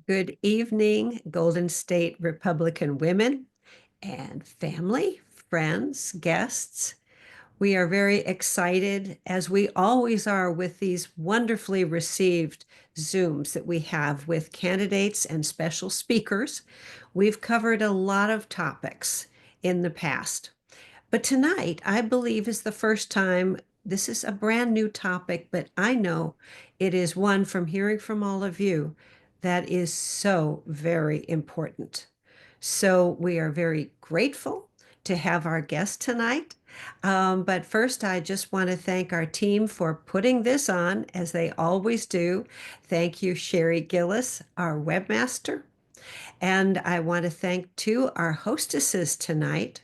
Good evening, Golden State Republican women and family, friends, guests. We are very excited, as we always are, with these wonderfully received Zooms that we have with candidates and special speakers. We've covered a lot of topics in the past. But tonight, I believe, is the first time. This is a brand new topic, but I know it is one from hearing from all of you that is so very important. So we are very grateful to have our guest tonight. But first, I just want to thank our team for putting this on, as they always do. Thank you, Sherry Gillis, our webmaster. And I want to thank, too, our hostesses tonight,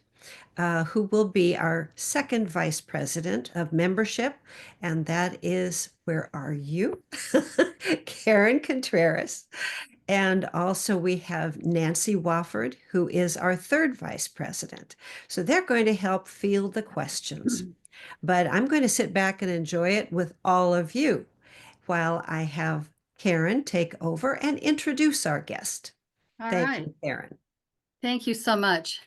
who will be our second vice president of membership. And that is, where are you? Karen Contreras. And also we have Nancy Wofford, who is our third vice president. So they're going to help field the questions. But I'm going to sit back and enjoy it with all of you while I have Karen take over and introduce our guest. All Thank right. you, Karen. Thank you so much.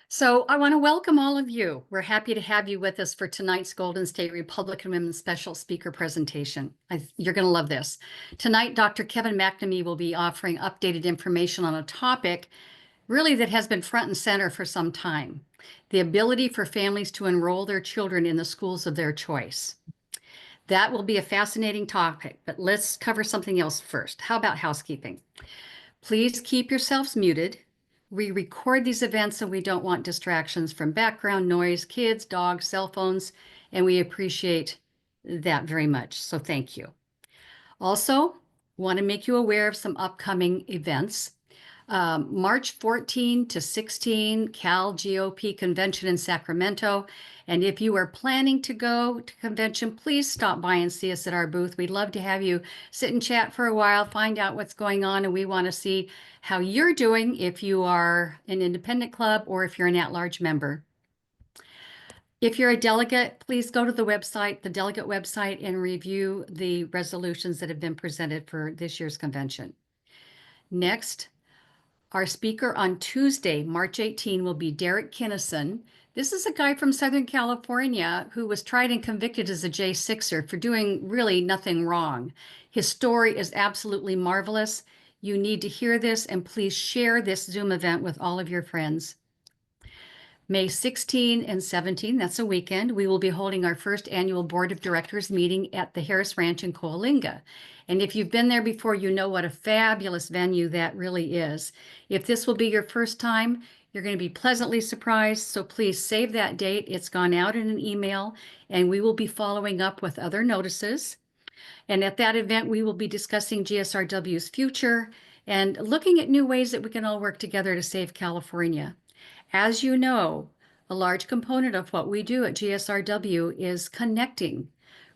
So I want to welcome all of you. We're happy to have you with us for tonight's Golden State Republican Women Special Speaker presentation. You're going to love this. Tonight, Dr. Kevin McNamee will be offering updated information on a topic really that has been front and center for some time: the ability for families to enroll their children in the schools of their choice. That will be a fascinating topic, but let's cover something else first. How about housekeeping? Please keep yourselves muted. We record these events and we don't want distractions from background noise, kids, dogs, cell phones, and we appreciate that very much. So thank you. Also, want to make you aware of some upcoming events. March 14 to 16, Cal GOP Convention in Sacramento. And if you are planning to go to convention, please stop by and see us at our booth. We'd love to have you sit and chat for a while, find out what's going on, and we want to see how you're doing if you are an independent club or if you're an at-large member. If you're a delegate, please go to the website, the delegate website, and review the resolutions that have been presented for this year's convention. Next, our speaker on Tuesday, March 18, will be Derek Kinnison. This is a guy from Southern California who was tried and convicted as a J6er for doing really nothing wrong. His story is absolutely marvelous. You need to hear this, and please share this Zoom event with all of your friends. May 16 and 17, that's a weekend, we will be holding our first annual Board of Directors meeting at the Harris Ranch in Coalinga. And if you've been there before, you know what a fabulous venue that really is. If this will be your first time, you're going to be pleasantly surprised. So please save that date. It's gone out in an email, and we will be following up with other notices. And at that event, we will be discussing GSRW's future and looking at new ways that we can all work together to save California. As you know, a large component of what we do at GSRW is connecting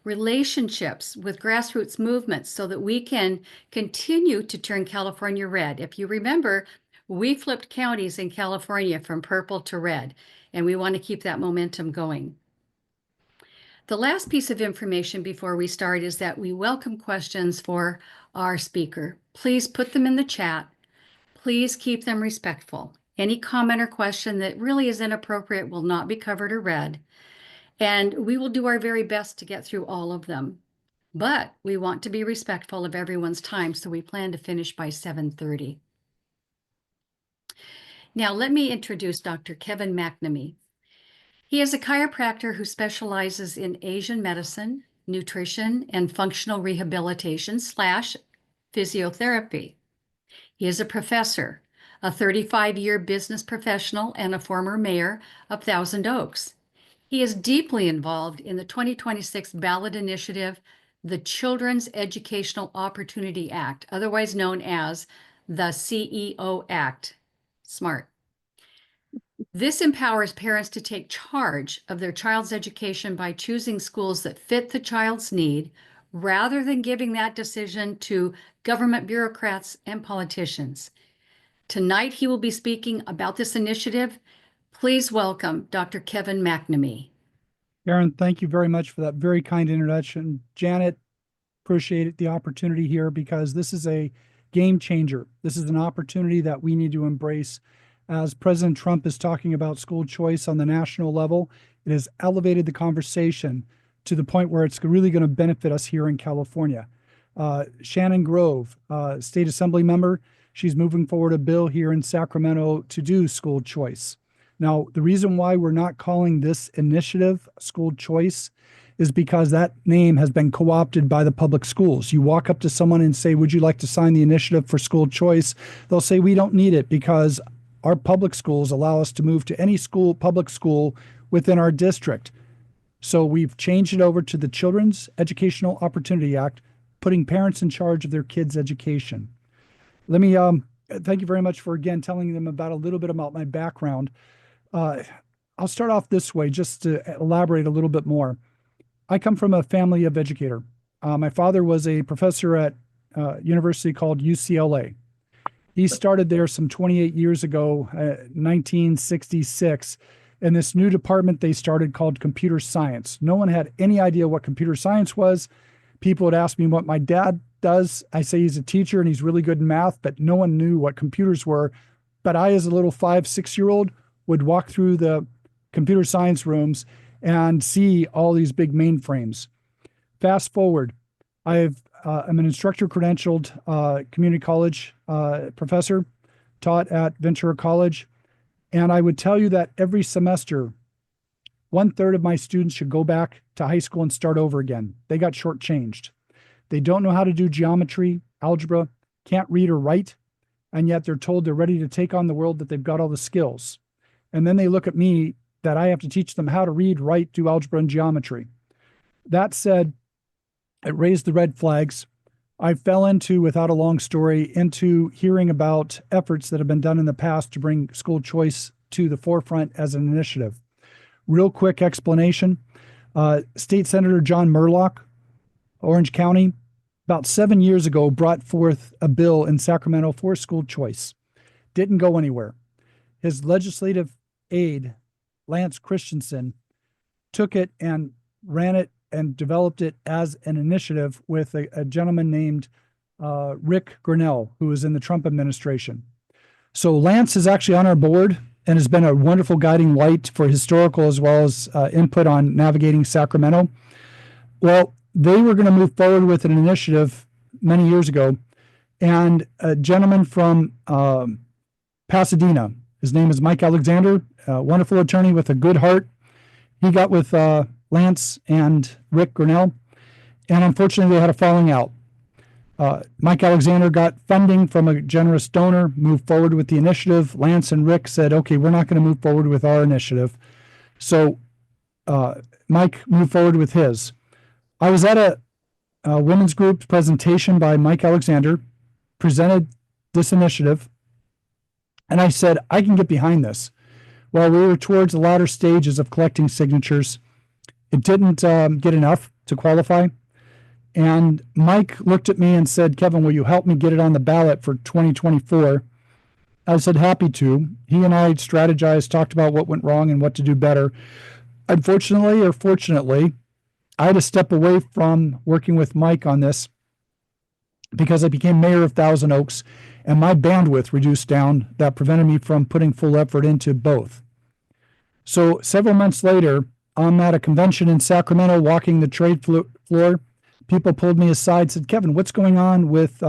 relationships with grassroots movements so that we can continue to turn California red. If you remember, we flipped counties in California from purple to red, and we want to keep that momentum going. The last piece of information before we start is that we welcome questions for our speaker. Please put them in the chat. Please keep them respectful. Any comment or question that really is inappropriate will not be covered or read, and we will do our very best to get through all of them. But we want to be respectful of everyone's time, so we plan to finish by 7:30. Now, let me introduce Dr. Kevin McNamee. He is a chiropractor who specializes in Asian medicine, nutrition, and functional rehabilitation / physiotherapy. He is a professor, a 35-year business professional, and a former mayor of Thousand Oaks. He is deeply involved in the 2026 ballot initiative, the Children's Educational Opportunity Act, otherwise known as the CEO Act. Smart. This empowers parents to take charge of their child's education by choosing schools that fit the child's need, rather than giving that decision to government bureaucrats and politicians. Tonight, he will be speaking about this initiative. Please welcome Dr. Kevin McNamee. Karen, thank you very much for that very kind introduction. Janet, appreciate the opportunity here because this is a game changer. This is an opportunity that we need to embrace. As President Trump is talking about school choice on the national level, it has elevated the conversation to the point where it's really going to benefit us here in California. Shannon Grove, state assembly member, she's moving forward a bill here in Sacramento to do school choice. Now, the reason why we're not calling this initiative school choice is because that name has been co-opted by the public schools. You walk up to someone and say, would you like to sign the initiative for school choice? They'll say, we don't need it because our public schools allow us to move to any school, public school within our district. So we've changed it over to the Children's Educational Opportunity Act, putting parents in charge of their kids' education. Let me thank you very much for, again, telling them about a little bit about my background. I'll start off this way just to elaborate a little bit more. I come from a family of educator. My father was a professor at a university called UCLA. He started there some 28 years ago, 1966, in this new department they started called computer science. No one had any idea what computer science was. People would ask me what my dad does. I say he's a teacher and he's really good in math, but no one knew what computers were. But I, as a little 5, 6-year-old, would walk through the computer science rooms and see all these big mainframes. Fast forward, I'm an instructor credentialed community college professor, taught at Ventura College. And I would tell you that every semester, 1/3 of my students should go back to high school and start over again. They got shortchanged. They don't know how to do geometry, algebra, can't read or write, and yet they're told they're ready to take on the world, that they've got all the skills. And then they look at me that I have to teach them how to read, write, do algebra and geometry. That said, it raised the red flags. I fell into, without a long story, into hearing about efforts that have been done in the past to bring school choice to the forefront as an initiative. Real quick explanation. State Senator John Murlock, Orange County, about 7 years ago, brought forth a bill in Sacramento for school choice. Didn't go anywhere. His legislative aide, Lance Christensen, took it and ran it and developed it as an initiative with a gentleman named Rick Grinnell, who was in the Trump administration. So Lance is actually on our board and has been a wonderful guiding light for historical as well as input on navigating Sacramento. Well, they were going to move forward with an initiative many years ago, and a gentleman from Pasadena, his name is Mike Alexander, a wonderful attorney with a good heart. He got with Lance and Rick Grinnell, and unfortunately they had a falling out. Mike Alexander got funding from a generous donor, moved forward with the initiative. Lance and Rick said, okay, we're not going to move forward with our initiative. So Mike moved forward with his. I was at a women's group presentation by Mike Alexander, presented this initiative, and I said, I can get behind this. Well, we were towards the latter stages of collecting signatures. It didn't get enough to qualify. And Mike looked at me and said, Kevin, will you help me get it on the ballot for 2024? I said, happy to. He and I strategized, talked about what went wrong and what to do better. Unfortunately, or fortunately, I had to step away from working with Mike on this because I became mayor of Thousand Oaks and my bandwidth reduced down. That prevented me from putting full effort into both. So several months later, I'm at a convention in Sacramento walking the trade floor. People pulled me aside, said, Kevin, what's going on with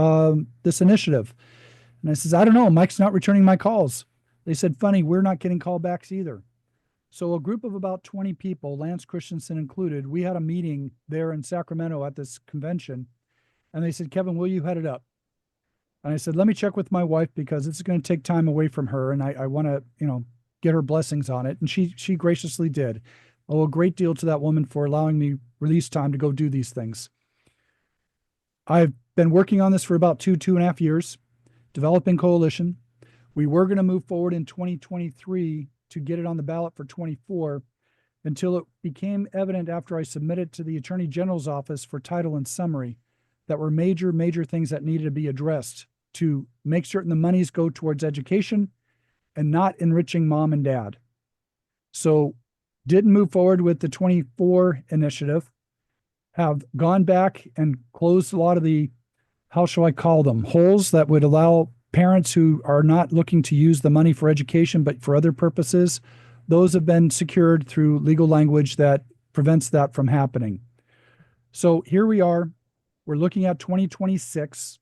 this initiative? And I says, I don't know. Mike's not returning my calls. They said, funny, we're not getting callbacks either. So a group of about 20 people, Lance Christensen included, we had a meeting there in Sacramento at this convention. And they said, Kevin, will you head it up? And I said, let me check with my wife because it's going to take time away from her. And I want to, get her blessings on it. And she graciously did. I owe a great deal to that woman for allowing me release time to go do these things. I've been working on this for about 2.5 years, developing coalition. We were going to move forward in 2023 to get it on the ballot for 24 until it became evident after I submitted to the Attorney General's office for title and summary that were major things that needed to be addressed to make certain the monies go towards education and not enriching mom and dad. So didn't move forward with the 24 initiative, have gone back and closed a lot of the how shall I call them? Holes that would allow parents who are not looking to use the money for education, but for other purposes. Those have been secured through legal language that prevents that from happening. So here we are. We're looking at 2026.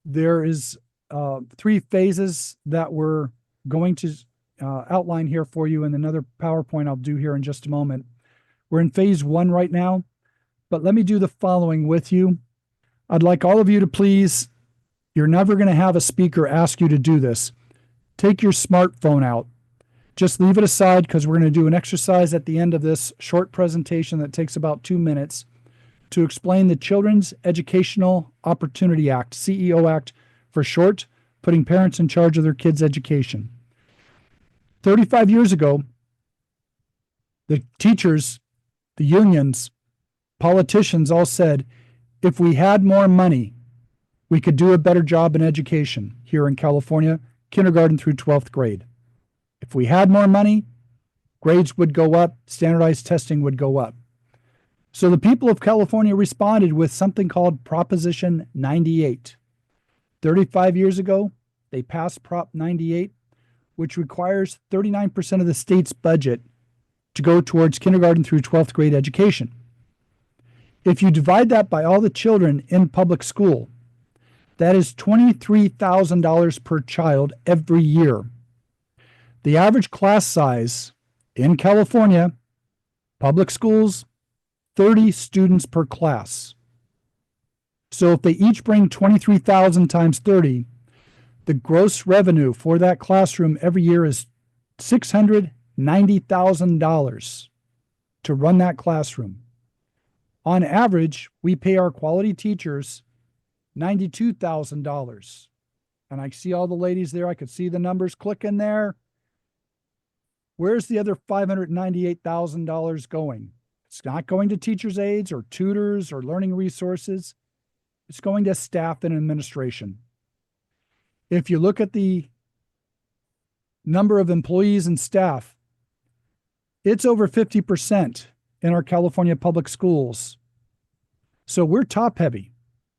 There is 3 phases that we're going to outline here for you in another PowerPoint I'll do here in just a moment. We're in phase 1 right now, but let me do the following with you. I'd like all of you to please, you're never going to have a speaker ask you to do this. Take your smartphone out. Just leave it aside because we're going to do an exercise at the end of this short presentation that takes about 2 minutes to explain the Children's Educational Opportunity Act, CEO Act for short, putting parents in charge of their kids' education. 35 years ago, the teachers, the unions, politicians all said, if we had more money, we could do a better job in education here in California, kindergarten through 12th grade. If we had more money, grades would go up, standardized testing would go up. So the people of California responded with something called Proposition 98. 35 years ago, they passed Prop 98, which requires 39% of the state's budget to go towards kindergarten through 12th grade education. If you divide that by all the children in public school, that is $23,000 per child every year. The average class size in California, public schools, 30 students per class. So if they each bring 23,000 times 30, the gross revenue for that classroom every year is $690,000 to run that classroom. On average, we pay our quality teachers $92,000. And I see all the ladies there. I could see the numbers clicking there. Where's the other $598,000 going? It's not going to teachers' aides or tutors or learning resources. It's going to staff and administration. If you look at the number of employees and staff, it's over 50% in our California public schools. So we're top heavy.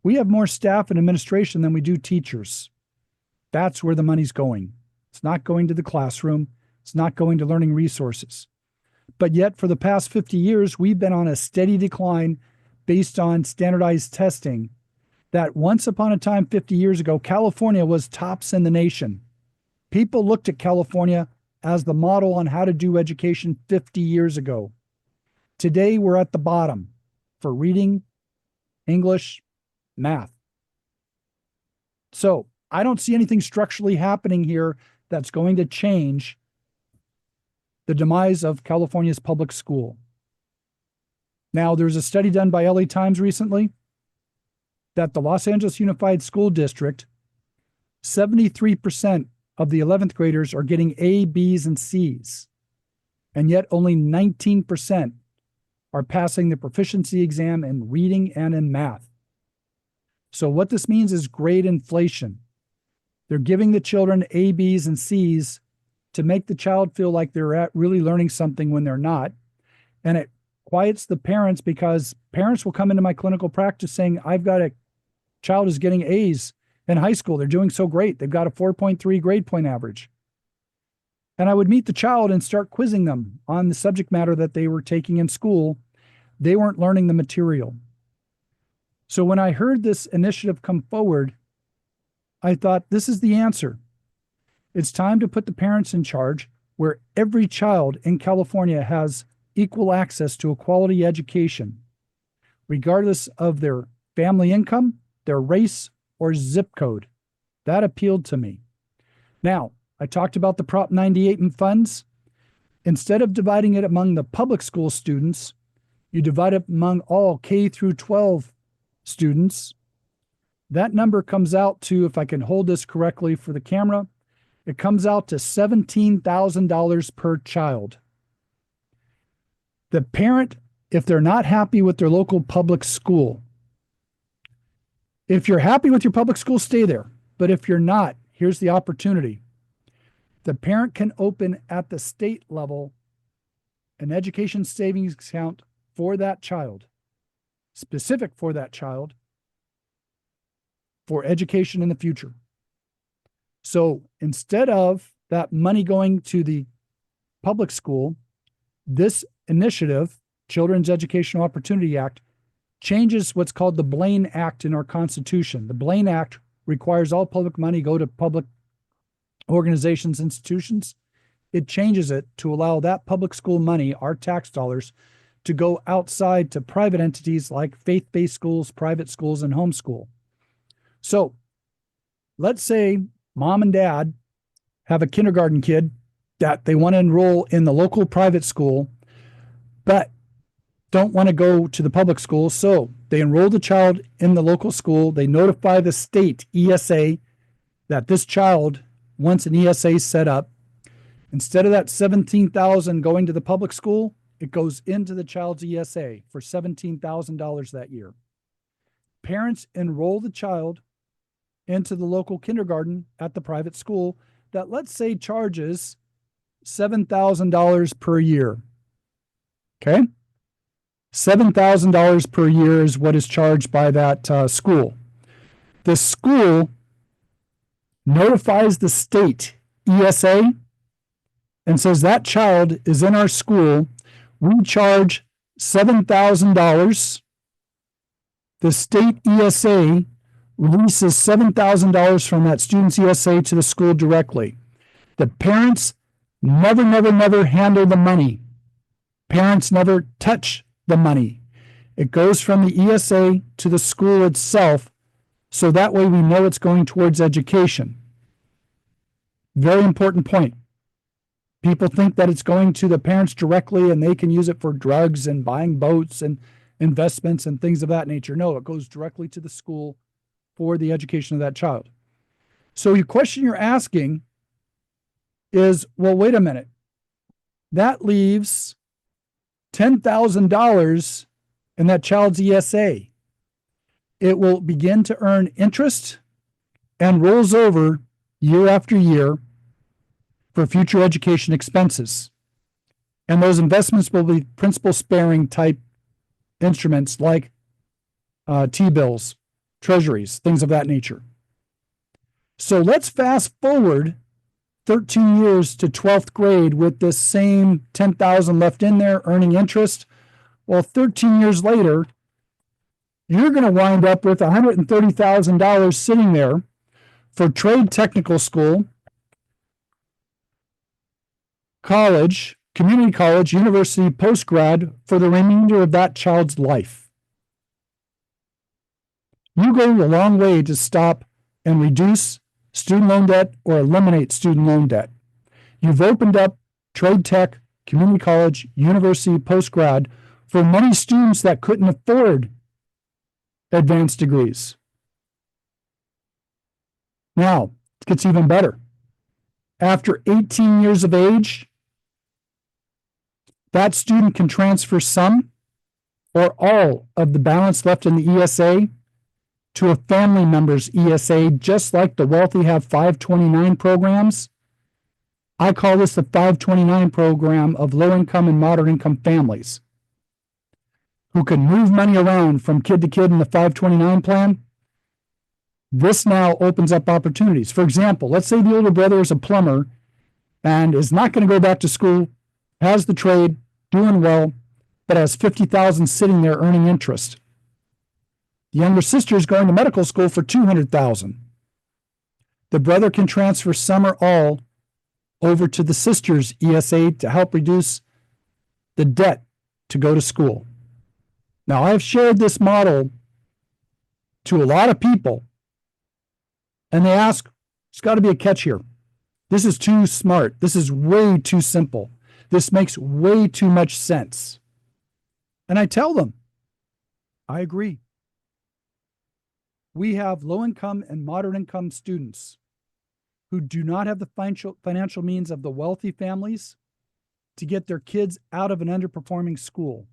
We have more staff and administration than we do teachers. That's where the money's going. It's not going to the classroom. It's not going to learning resources. But yet for the past 50 years, we've been on a steady decline based on standardized testing that once upon a time, 50 years ago, California was tops in the nation. People looked at California as the model on how to do education 50 years ago. Today, we're at the bottom for reading, English, math. So I don't see anything structurally happening here that's going to change the demise of California's public school. Now, there's a study done by LA Times recently that the Los Angeles Unified School District, 73% of the 11th graders are getting A, B's, and C's, and yet only 19% are passing the proficiency exam in reading and in math. So what this means is grade inflation. They're giving the children A, B's, and C's to make the child feel like they're really learning something when they're not. And it quiets the parents because parents will come into my clinical practice saying, I've got a child is getting A's in high school. They're doing so great. They've got a 4.3 grade point average. And I would meet the child and start quizzing them on the subject matter that they were taking in school. They weren't learning the material. So when I heard this initiative come forward, I thought, this is the answer. It's time to put the parents in charge where every child in California has equal access to a quality education, regardless of their family income, their race, or zip code. That appealed to me. Now, I talked about the Prop 98 in funds. Instead of dividing it among the public school students, you divide it among all K through 12 students. That number comes out to, if I can hold this correctly for the camera, it comes out to $17,000 per child. The parent, if they're not happy with their local public school, if you're happy with your public school, stay there. But if you're not, here's the opportunity. The parent can open at the state level an education savings account for that child, specific for that child, for education in the future. So instead of that money going to the public school, this initiative, Children's Educational Opportunity Act, changes what's called the Blaine Act in our Constitution. The Blaine Act requires all public money go to public organizations, institutions. It changes it to allow that public school money, our tax dollars, to go outside to private entities like faith-based schools, private schools, and homeschool. So let's say mom and dad have a kindergarten kid that they want to enroll in the local private school, but don't want to go to the public school. So they enroll the child in the local school. They notify the state ESA that this child wants an ESA set up. Instead of that $17,000 going to the public school, it goes into the child's ESA for $17,000 that year. Parents enroll the child into the local kindergarten at the private school that, let's say, charges $7,000 per year. Okay? $7,000 per year is what is charged by that school. The school notifies the state ESA and says that child is in our school. We charge $7,000. The state ESA releases $7,000 from that student's ESA to the school directly. The parents never handle the money. Parents never touch the money. It goes from the ESA to the school itself, so that way we know it's going towards education. Very important point. People think that it's going to the parents directly and they can use it for drugs and buying boats and investments and things of that nature. No, it goes directly to the school for the education of that child. So your question you're asking is, well, wait a minute. That leaves $10,000 in that child's ESA. It will begin to earn interest and rolls over year after year for future education expenses. And those investments will be principal sparing type instruments like T-bills, treasuries, things of that nature. So let's fast forward 13 years to 12th grade with this same $10,000 left in there earning interest. Well, 13 years later, you're going to wind up with $130,000 sitting there for trade technical school, college, community college, university, postgrad for the remainder of that child's life. You go a long way to stop and reduce student loan debt or eliminate student loan debt. You've opened up trade tech, community college, university, postgrad for many students that couldn't afford advanced degrees. Now, it gets even better. After 18 years of age, that student can transfer some or all of the balance left in the ESA to a family member's ESA, just like the wealthy have 529 programs. I call this the 529 program of low-income and moderate-income families who can move money around from kid to kid in the 529 plan. This now opens up opportunities. For example, let's say the older brother is a plumber and is not going to go back to school, has the trade, doing well, but has $50,000 sitting there earning interest. The younger sister is going to medical school for $200,000. The brother can transfer some or all over to the sister's ESA to help reduce the debt to go to school. Now, I've shared this model to a lot of people, and they ask, there's got to be a catch here. This is too smart. This is way too simple. This makes way too much sense. And I tell them, I agree. We have low-income and moderate-income students who do not have the financial means of the wealthy families to get their kids out of an underperforming school.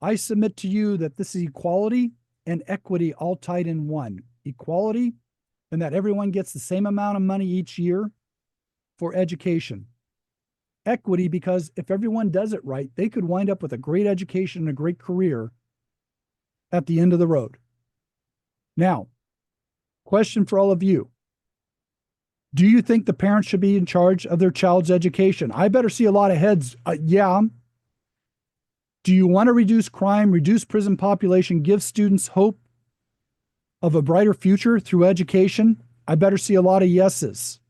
I submit to you that this is equality and equity all tied in one. Equality, and that everyone gets the same amount of money each year for education. Equity, because if everyone does it right, they could wind up with a great education and a great career at the end of the road. Now, Question for all of you. Do you think the parents should be in charge of their child's education? I better see a lot of heads. Yeah. Do you want to reduce crime, reduce prison population, give students hope of a brighter future through education? I better see a lot of yeses.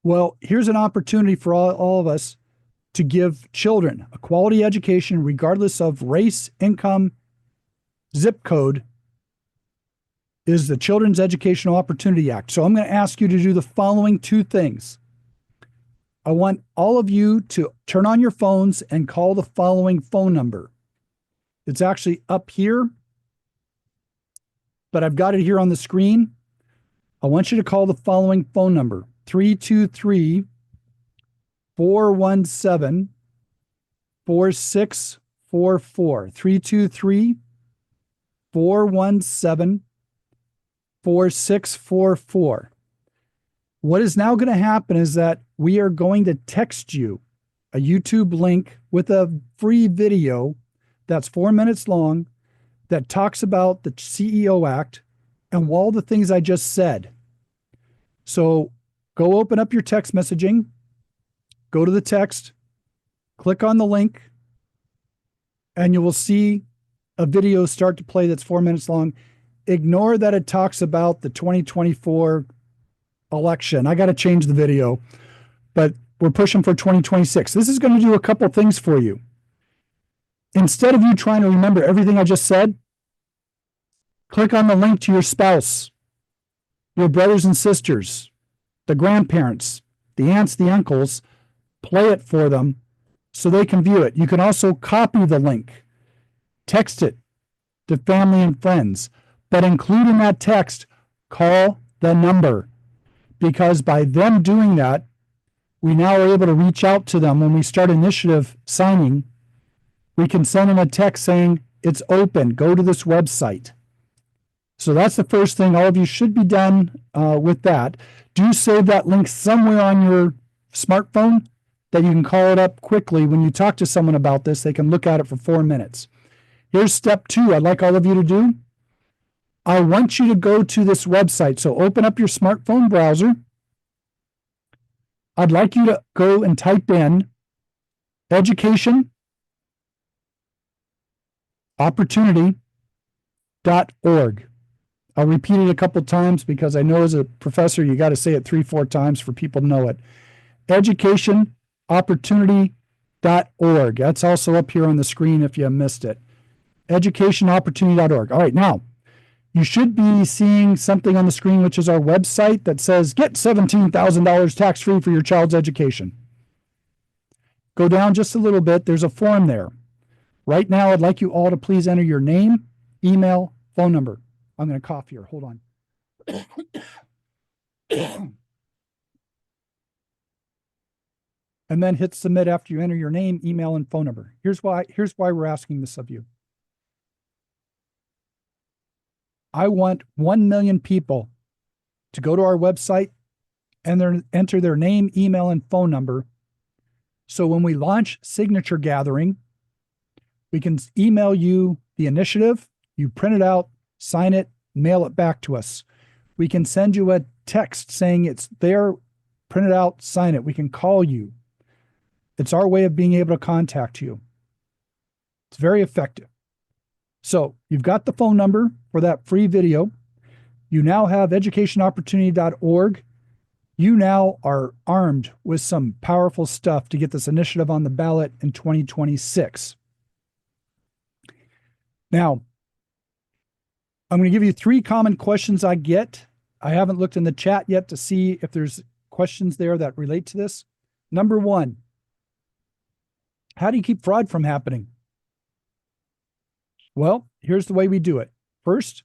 Well, here's an opportunity for all of us to give children a quality education regardless of race, income, zip code, is the Children's Educational Opportunity Act. So I'm going to ask you to do the following two things. I want all of you to turn on your phones and call the following phone number. It's actually up here, but I've got it here on the screen. I want you to call the following phone number, 323 417 4644. 323 417 4644. What is now going to happen is that we are going to text you a YouTube link with a free video that's 4 minutes long that talks about the CEO Act and all the things I just said. So go open up your text messaging, go to the text, click on the link, and you will see a video start to play that's 4 minutes long. Ignore that it talks about the 2024 election. I got to change the video, but we're pushing for 2026. This is going to do a couple things for you. Instead of you trying to remember everything I just said, click on the link to your spouse, your brothers and sisters, the grandparents, the aunts, the uncles, play it for them so they can view it. You can also copy the link, text it to family and friends, but include in that text, call the number, because by them doing that, we now are able to reach out to them. When we start initiative signing, we can send them a text saying, it's open, go to this website. So that's the first thing. All of you should be done with that. Do save that link somewhere on your smartphone that you can call it up quickly. When you talk to someone about this, they can look at it for 4 minutes. Here's step 2 I'd like all of you to do. I want you to go to this website. So open up your smartphone browser. I'd like you to go and type in educationopportunity.org. I'll repeat it a couple times because I know as a professor, you got to say it 3-4 times for people to know it. Educationopportunity.org. That's also up here on the screen if you missed it. Educationopportunity.org. All right, now you should be seeing something on the screen, which is our website that says get $17,000 tax-free for your child's education. Go down just a little bit. There's a form there. Right now, I'd like you all to please enter your name, email, phone number. I'm going to cough here. Hold on. And then hit submit after you enter your name, email, and phone number. Here's why we're asking this of you. I want 1 million people to go to our website and enter their name, email, and phone number. So when we launch Signature Gathering, we can email you the initiative, you print it out, sign it, mail it back to us. We can send you a text saying it's there, print it out, sign it. We can call you. It's our way of being able to contact you. It's very effective. So you've got the phone number for that free video. You now have educationopportunity.org. You now are armed with some powerful stuff to get this initiative on the ballot in 2026. Now, I'm going to give you 3 common questions I get. I haven't looked in the chat yet to see if there's questions there that relate to this. Number 1, how do you keep fraud from happening? Well, here's the way we do it. First,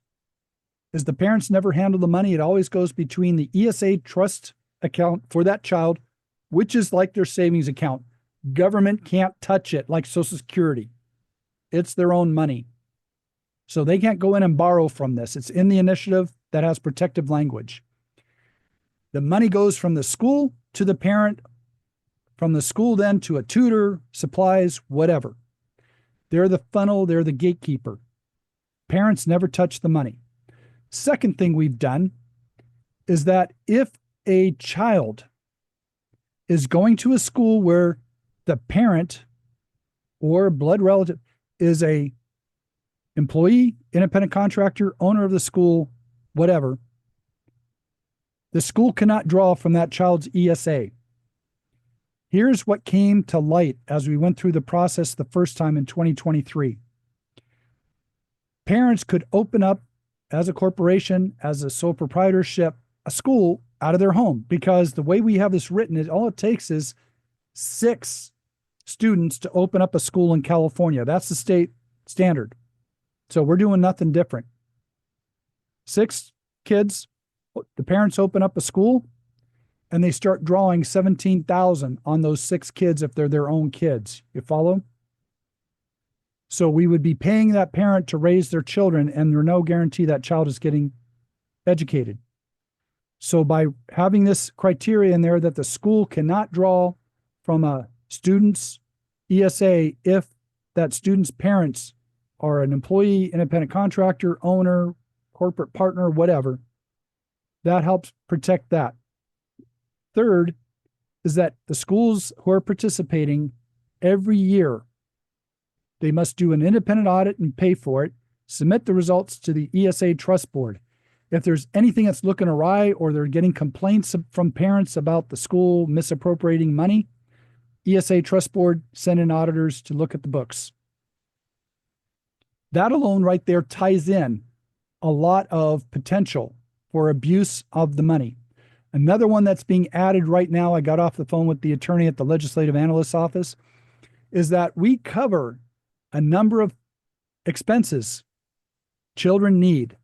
is the parents never handle the money. It always goes between the ESA trust account for that child, which is like their savings account. Government can't touch it like Social Security. It's their own money. So they can't go in and borrow from this. It's in the initiative that has protective language. The money goes from the school to the parent, from the school then to a tutor, supplies, whatever. They're the funnel, they're the gatekeeper. Parents never touch the money. Second thing we've done is that if a child is going to a school where the parent or blood relative is a employee, independent contractor, owner of the school, whatever, the school cannot draw from that child's ESA. Here's what came to light as we went through the process the first time in 2023. Parents could open up as a corporation, as a sole proprietorship, a school out of their home, because the way we have this written is all it takes is 6 students to open up a school in California. That's the state standard. So we're doing nothing different. 6 kids, the parents open up a school and they start drawing $17,000 on those 6 kids if they're their own kids. You follow? So we would be paying that parent to raise their children, and there's no guarantee that child is getting educated. So by having this criteria in there that the school cannot draw from a student's ESA if that student's parents are an employee, independent contractor, owner, corporate partner, whatever, that helps protect that. Third is that the schools who are participating every year, they must do an independent audit and pay for it, submit the results to the ESA Trust Board. If there's anything that's looking awry or they're getting complaints from parents about the school misappropriating money, ESA Trust Board send in auditors to look at the books. That alone right there ties in a lot of potential for abuse of the money. Another one that's being added right now, I got off the phone with the attorney at the Legislative Analyst's office, is that we cover a number of expenses children need: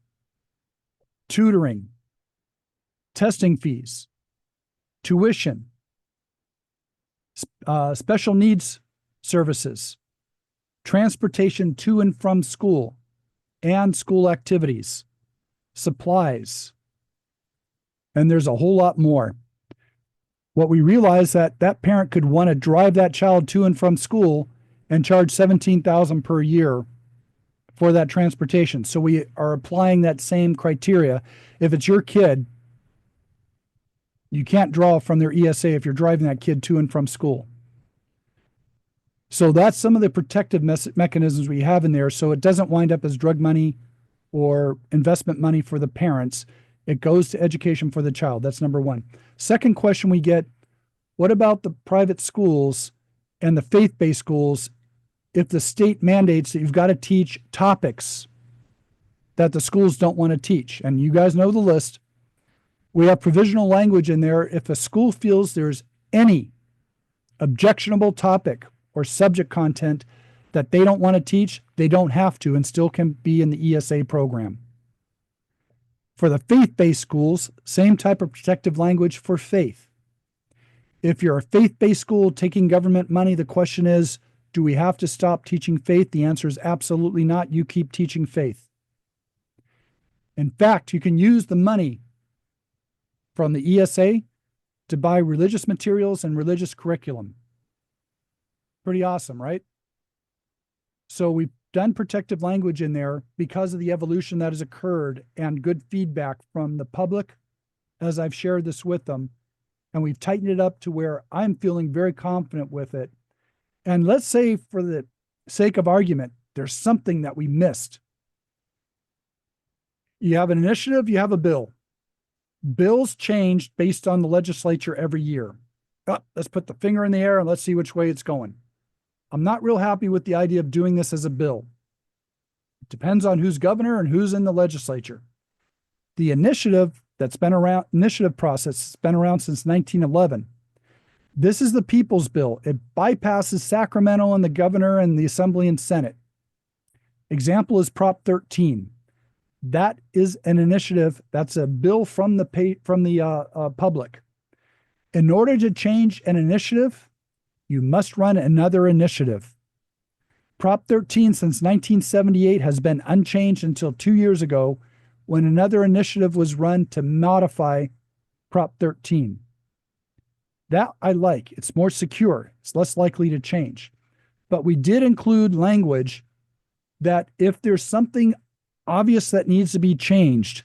tutoring, testing fees, tuition, special needs services, transportation to and from school and school activities, supplies, and there's a whole lot more. What we realize that parent could want to drive that child to and from school and charge $17,000 per year for that transportation. So we are applying that same criteria. If it's your kid, you can't draw from their ESA if you're driving that kid to and from school. So that's some of the protective mechanisms we have in there, so it doesn't wind up as drug money or investment money for the parents. It goes to education for the child. That's number one. Second question we get, what about the private schools and the faith-based schools if the state mandates that you've got to teach topics that the schools don't want to teach? And you guys know the list. We have provisional language in there. If a school feels there's any objectionable topic or subject content that they don't want to teach, they don't have to and still can be in the ESA program. For the faith-based schools, same type of protective language for faith. If you're a faith-based school taking government money, the question is, do we have to stop teaching faith? The answer is absolutely not. You keep teaching faith. In fact, you can use the money from the ESA to buy religious materials and religious curriculum. Pretty awesome, right? So we've done protective language in there because of the evolution that has occurred and good feedback from the public as I've shared this with them. And we've tightened it up to where I'm feeling very confident with it. And let's say, for the sake of argument, there's something that we missed. You have an initiative, you have a bill. Bills change based on the legislature every year. Let's put the finger in the air and let's see which way it's going. I'm not real happy with the idea of doing this as a bill. It depends on who's governor and who's in the legislature. The initiative process has been around since 1911. This is the People's Bill. It bypasses Sacramento and the governor and the Assembly and Senate. Example is Prop 13. That is an initiative. That's a bill from the public. In order to change an initiative, you must run another initiative. Prop 13 since 1978 has been unchanged until 2 years ago when another initiative was run to modify Prop 13. That I like. It's more secure. It's less likely to change. But we did include language that if there's something obvious that needs to be changed,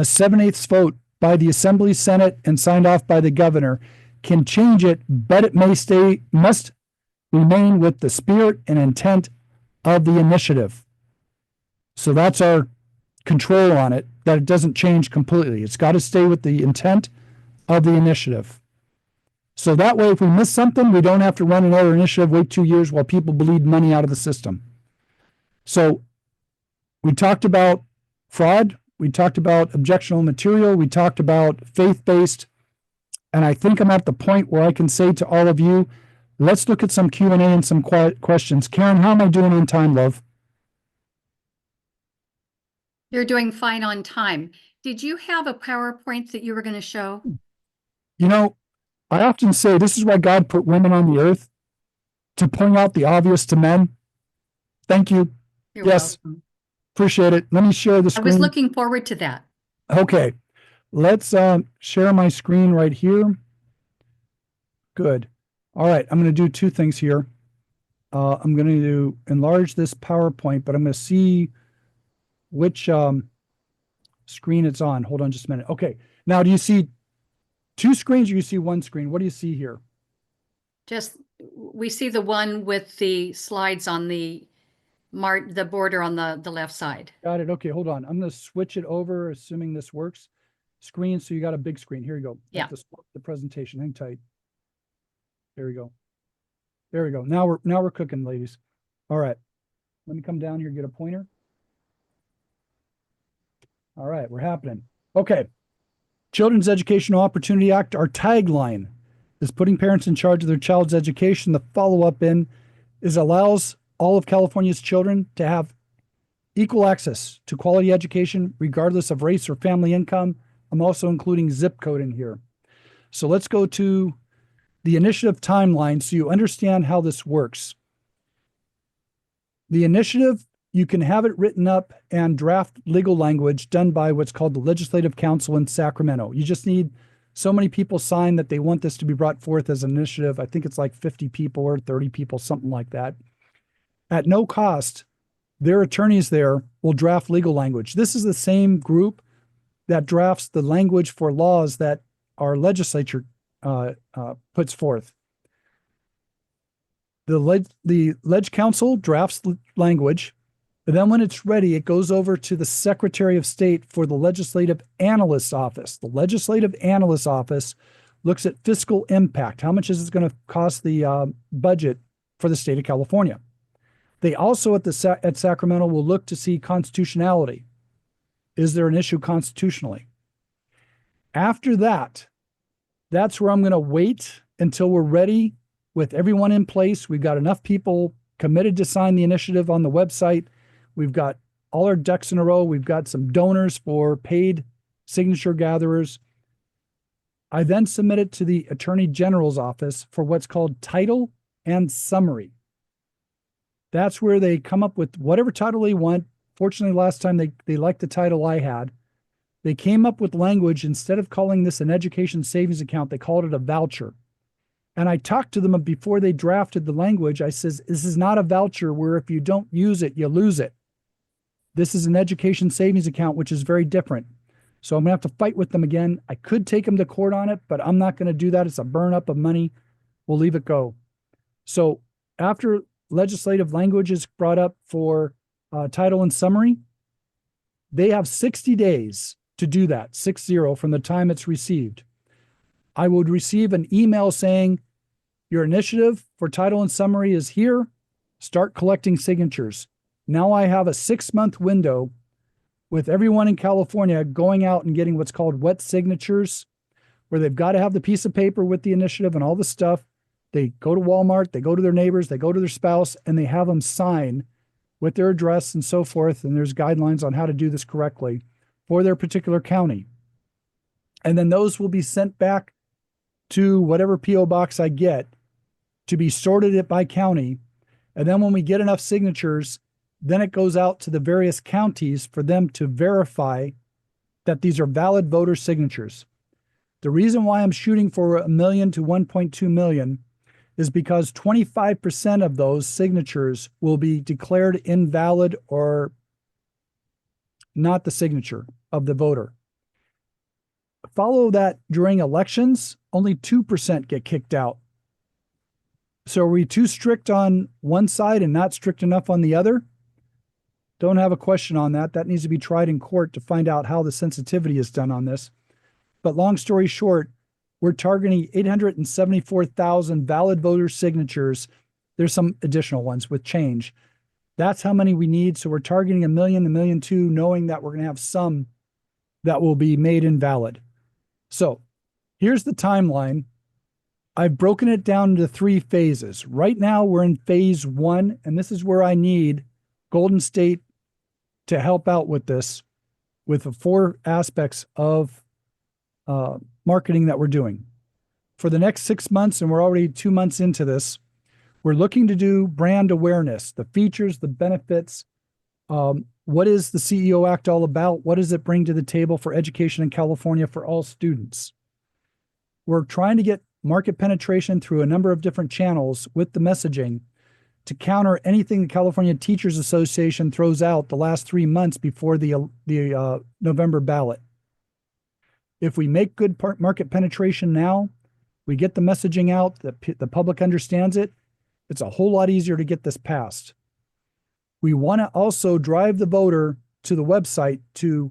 a 7/8 vote by the Assembly, Senate, and signed off by the governor can change it, but it must remain with the spirit and intent of the initiative. So that's our control on it, that it doesn't change completely. It's got to stay with the intent of the initiative. So that way, if we miss something, we don't have to run another initiative, wait 2 years while people bleed money out of the system. So we talked about fraud. We talked about objectionable material. We talked about faith-based. And I think I'm at the point where I can say to all of you, let's look at some Q&A and some questions. Karen, how am I doing on time, love? You're doing fine on time. Did you have a PowerPoint that you were going to show? You know, I often say this is why God put women on the earth, to point out the obvious to men. Thank you. You're Yes. welcome. Appreciate it. Let me share the I screen. was looking forward to that. Okay. Let's share my screen right here. Good. All right. I'm going to do two things here. I'm going to enlarge this PowerPoint, but I'm going to see which screen it's on. Hold on just a minute. Okay. Now, do you see two screens or you see one screen? What do you see here? Just, we see the one with the slides on the border on the left side. Got it. Okay, hold on. I'm going to switch it over, assuming this works. Screen, so you got a big screen. Here you go. Yeah. The presentation. Hang tight. There we go. There we go. Now we're cooking, ladies. All right. Let me come down here and get a pointer. All right, we're happening. Okay. Children's Educational Opportunity Act, our tagline is putting parents in charge of their child's education. The follow-up is allows all of California's children to have equal access to quality education, regardless of race or family income. I'm also including zip code in here. So let's go to the initiative timeline so you understand how this works. The initiative, you can have it written up and draft legal language done by what's called the Legislative Council in Sacramento. You just need so many people sign that they want this to be brought forth as an initiative. I think it's like 50 people or 30 people, something like that. At no cost, their attorneys there will draft legal language. This is the same group that drafts the language for laws that our legislature puts forth. The Leg Council drafts the language, and then when it's ready, it goes over to the Secretary of State for the Legislative Analyst's Office. The Legislative Analyst's Office looks at fiscal impact. How much is it going to cost the budget for the state of California? They also at Sacramento will look to see constitutionality. Is there an issue constitutionally? After that, that's where I'm going to wait until we're ready with everyone in place. We've got enough people committed to sign the initiative on the website. We've got all our ducks in a row. We've got some donors for paid signature gatherers. I then submit it to the Attorney General's office for what's called title and summary. That's where they come up with whatever title they want. Fortunately, last time they liked the title I had. They came up with language. Instead of calling this an education savings account, they called it a voucher. And I talked to them before they drafted the language. I says, this is not a voucher where if you don't use it, you lose it. This is an education savings account, which is very different. So I'm going to have to fight with them again. I could take them to court on it, but I'm not going to do that. It's a burn up of money. We'll leave it go. So after legislative language is brought up for title and summary, they have 60 days to do that, 60 from the time it's received. I would receive an email saying, your initiative for title and summary is here. Start collecting signatures. Now I have a 6-month window with everyone in California going out and getting what's called wet signatures, where they've got to have the piece of paper with the initiative and all the stuff. They go to Walmart, they go to their neighbors, they go to their spouse, and they have them sign with their address and so forth. And there's guidelines on how to do this correctly for their particular county. And then those will be sent back to whatever P.O. box I get to be sorted it by county. And then when we get enough signatures, then it goes out to the various counties for them to verify that these are valid voter signatures. The reason why I'm shooting for 1 million to 1.2 million is because 25% of those signatures will be declared invalid or not the signature of the voter. follow that during elections, only 2% get kicked out. So are we too strict on one side and not strict enough on the other? Don't have a question on that. That needs to be tried in court to find out how the sensitivity is done on this. But long story short, we're targeting 874,000 valid voter signatures. There's some additional ones with change. That's how many we need. So we're targeting 1 million, 1.2 million, knowing that we're going to have some that will be made invalid. So here's the timeline. I've broken it down into 3 phases. Right now, we're in phase 1, and this is where I need Golden State to help out with this, with the 4 aspects of marketing that we're doing. For the next 6 months, and we're already 2 months into this, we're looking to do brand awareness, the features, the benefits. What is the CEO Act all about? What does it bring to the table for education in California for all students? We're trying to get market penetration through a number of different channels with the messaging to counter anything the California Teachers Association throws out the last 3 months before the November ballot. If we make good market penetration now, we get the messaging out, the public understands it, it's a whole lot easier to get this passed. We want to also drive the voter to the website to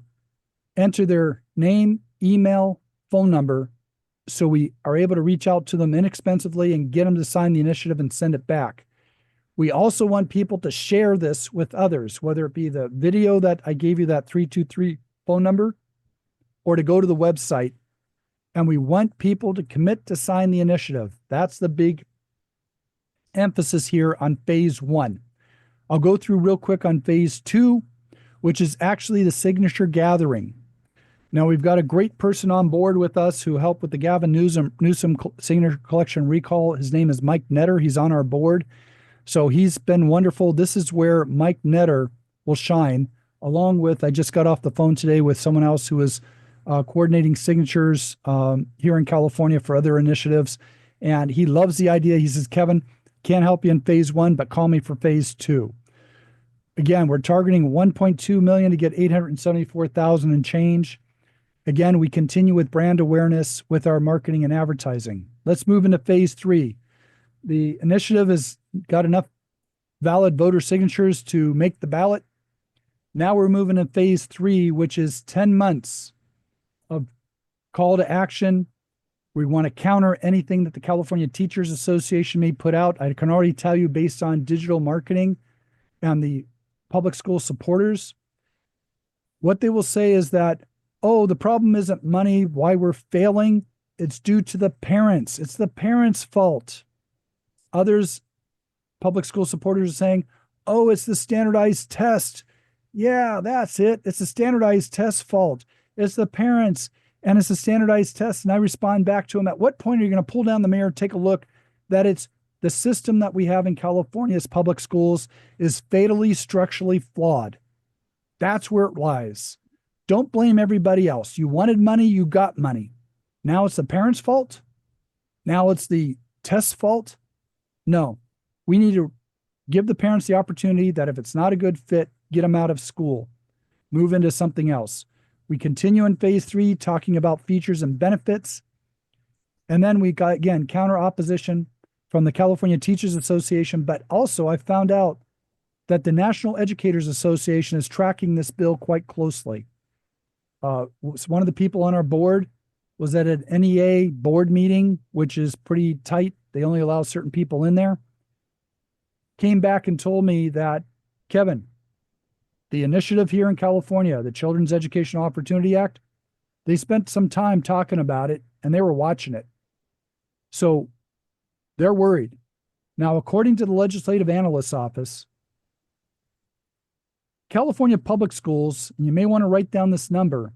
enter their name, email, phone number, so we are able to reach out to them inexpensively and get them to sign the initiative and send it back. We also want people to share this with others, whether it be the video that I gave you, that 323 phone number, or to go to the website. And we want people to commit to sign the initiative. That's the big emphasis here on phase 1. I'll go through real quick on phase 2, which is actually the signature gathering. Now, we've got a great person on board with us who helped with the Gavin Newsom signature collection recall. His name is Mike Netter. He's on our board. So he's been wonderful. This is where Mike Netter will shine, along with, I just got off the phone today with someone else who is coordinating signatures here in California for other initiatives. And he loves the idea. He says, Kevin, can't help you in phase 1, but call me for phase 2. Again, we're targeting 1.2 million to get 874,000 and change. Again, we continue with brand awareness with our marketing and advertising. Let's move into phase 3. The initiative has got enough valid voter signatures to make the ballot. Now we're moving to phase 3, which is 10 months of call to action. We want to counter anything that the California Teachers Association may put out. I can already tell you, based on digital marketing and the public school supporters, what they will say is that, oh, the problem isn't money, why we're failing. It's due to the parents. It's the parents' fault. Others, public school supporters, are saying, oh, it's the standardized test. Yeah, that's it. It's the standardized test fault. It's the parents, and it's a standardized test. And I respond back to them, at what point are you going to pull down the mirror, take a look that it's the system that we have in California's public schools is fatally structurally flawed. That's where it lies. Don't blame everybody else. You wanted money, you got money. Now it's the parents' fault? Now it's the test's fault? No. We need to give the parents the opportunity that if it's not a good fit, get them out of school. Move into something else. We continue in phase 3 talking about features and benefits. And then we got, again, counter opposition from the California Teachers Association. But also I found out that the National Educators Association is tracking this bill quite closely. One of the people on our board was at an NEA board meeting, which is pretty tight. They only allow certain people in there. Came back and told me that, Kevin, the initiative here in California, the Children's Educational Opportunity Act, they spent some time talking about it and they were watching it. So they're worried. Now, according to the Legislative Analyst's Office, California public schools, and you may want to write down this number,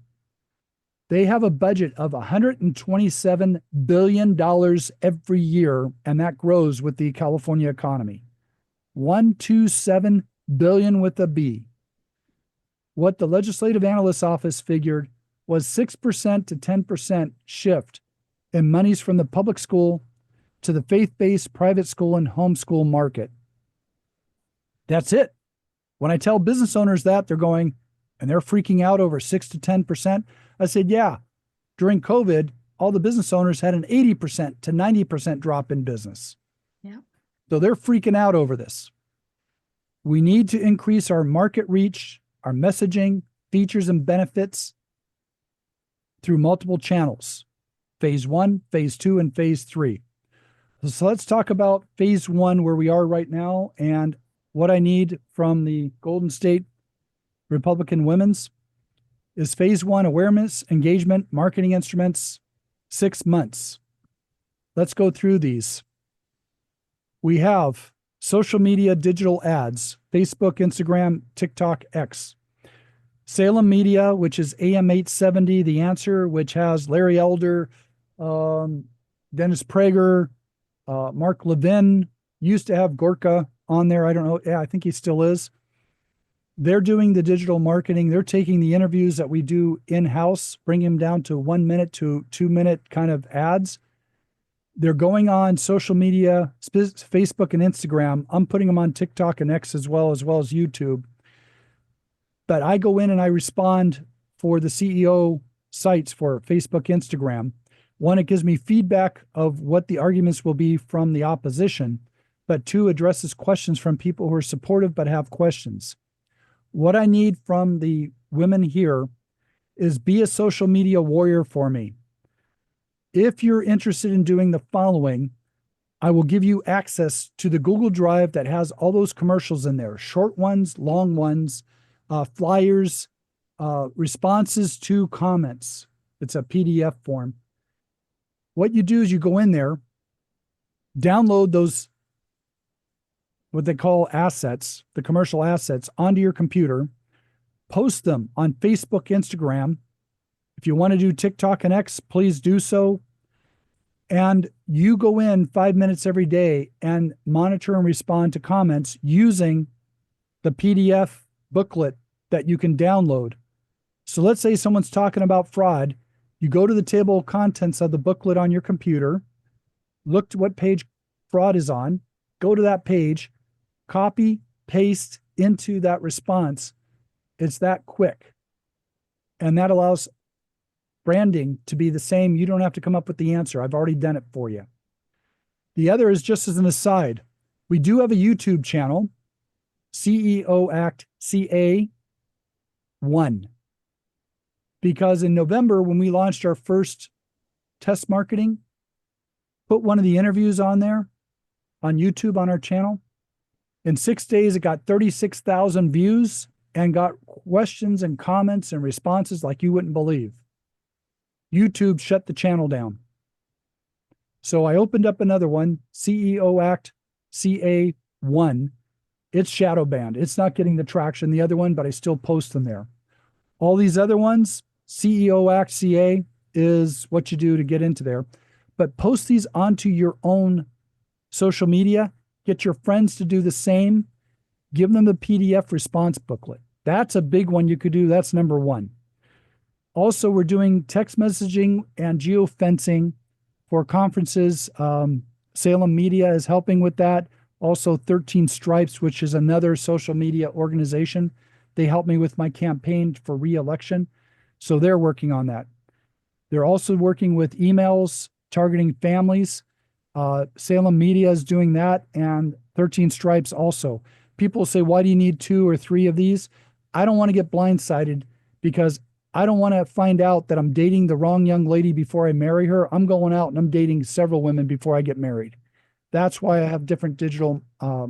they have a budget of $127 billion every year, and that grows with the California economy. 127 billion with a B. What the Legislative Analyst's Office figured was 6% to 10% shift in monies from the public school to the faith-based private school and homeschool market. That's it. When I tell business owners that, they're going, and they're freaking out over 6 to 10%. I said, yeah, during COVID, all the business owners had an 80% to 90% drop in business. Yeah. So they're freaking out over this. We need to increase our market reach, our messaging, features, and benefits through multiple channels. Phase 1, phase 2, and phase 3. So let's talk about phase 1, where we are right now, and what I need from the Golden State Republican Women's is phase 1 awareness, engagement, marketing instruments, 6 months. Let's go through these. We have social media digital ads, Facebook, Instagram, TikTok, X. Salem Media, which is AM 870, The Answer, which has Larry Elder, Dennis Prager, Mark Levin, used to have Gorka on there. I don't know. Yeah, I think he still is. They're doing the digital marketing. They're taking the interviews that we do in-house, bring them down to 1 minute to 2 minute kind of ads. They're going on social media, Facebook and Instagram. I'm putting them on TikTok and X as well as YouTube. But I go in and I respond for the CEO sites for Facebook, Instagram. One, it gives me feedback of what the arguments will be from the opposition. But two, addresses questions from people who are supportive but have questions. What I need from the women here is be a social media warrior for me. If you're interested in doing the following, I will give you access to the Google Drive that has all those commercials in there, short ones, long ones, flyers, responses to comments. It's a PDF form. What you do is you go in there, download those, what they call assets, the commercial assets, onto your computer, post them on Facebook, Instagram. If you want to do TikTok and X, please do so. And you go in 5 minutes every day and monitor and respond to comments using the PDF booklet that you can download. So let's say someone's talking about fraud. You go to the table of contents of the booklet on your computer, look to what page fraud is on, go to that page, copy, paste into that response. It's that quick. And that allows branding to be the same. You don't have to come up with the answer. I've already done it for you. The other is just as an aside. We do have a YouTube channel, CEO Act CA1. Because in November, when we launched our first test marketing, put one of the interviews on there on YouTube on our channel. In 6 days, it got 36,000 views and got questions and comments and responses like you wouldn't believe. YouTube shut the channel down. So I opened up another one, CEO Act CA1. It's shadow banned. It's not getting the traction, the other one, but I still post them there. All these other ones, CEO Act CA is what you do to get into there. But post these onto your own social media. Get your friends to do the same. Give them the PDF response booklet. That's a big one you could do. That's number one. Also, we're doing text messaging and geofencing for conferences. Salem Media is helping with that. Also, 13 Stripes, which is another social media organization. They helped me with my campaign for re-election. So they're working on that. They're also working with emails targeting families. Salem Media is doing that, and 13 Stripes also. People say, why do you need 2 or 3 of these? I don't want to get blindsided because I don't want to find out that I'm dating the wrong young lady before I marry her. I'm going out and I'm dating several women before I get married. That's why I have different digital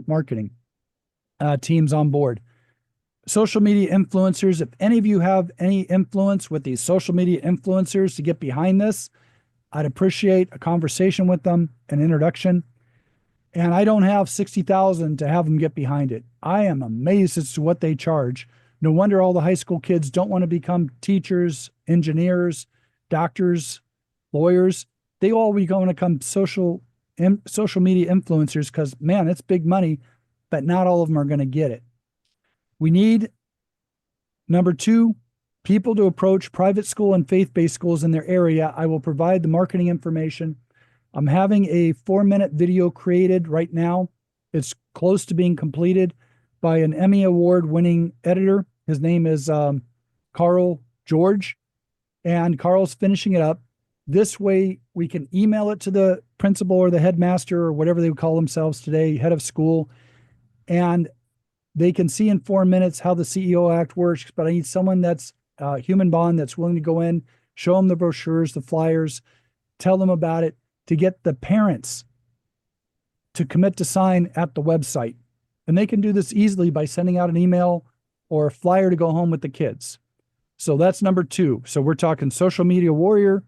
marketing teams on board. Social media influencers, if any of you have any influence with these social media influencers to get behind this, I'd appreciate a conversation with them, an introduction. And I don't have 60,000 to have them get behind it. I am amazed as to what they charge. No wonder all the high school kids don't want to become teachers, engineers, doctors, lawyers. They all want to become social media influencers because, man, it's big money, but not all of them are going to get it. We need, number 2, people to approach private school and faith-based schools in their area. I will provide the marketing information. I'm having a 4-minute video created right now. It's close to being completed by an Emmy Award winning editor. His name is Carl George. and Carl's finishing it up. This way we can email it to the principal or the headmaster or whatever they would call themselves today, head of school, and they can see in 4 minutes how the CEO Act works. But I need someone that's human bond, that's willing to go in, show them the brochures, the flyers, tell them about it, to get the parents to commit to sign at the website. And they can do this easily by sending out an email or a flyer to go home with the kids. So that's number 2. So we're talking social media warrior,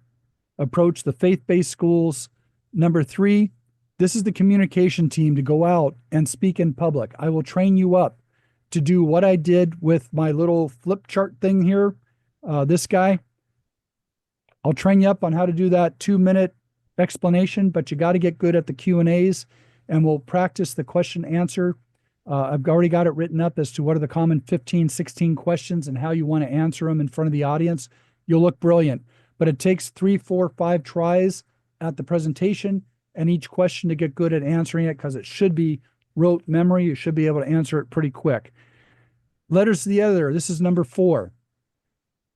approach the faith-based schools. Number 3, this is the communication team to go out and speak in public. I will train you up to do what I did with my little flip chart thing here. This guy, I'll train you up on how to do that 2-minute explanation, but you got to get good at the Q&As, and we'll practice the question answer. I've already got it written up as to what are the common 15, 16 questions and how you want to answer them in front of the audience. You'll look brilliant, but it takes 3, 4, 5 tries at the presentation and each question to get good at answering it, because it should be rote memory. You should be able to answer it pretty quick. Letters to the editor. This is number 4.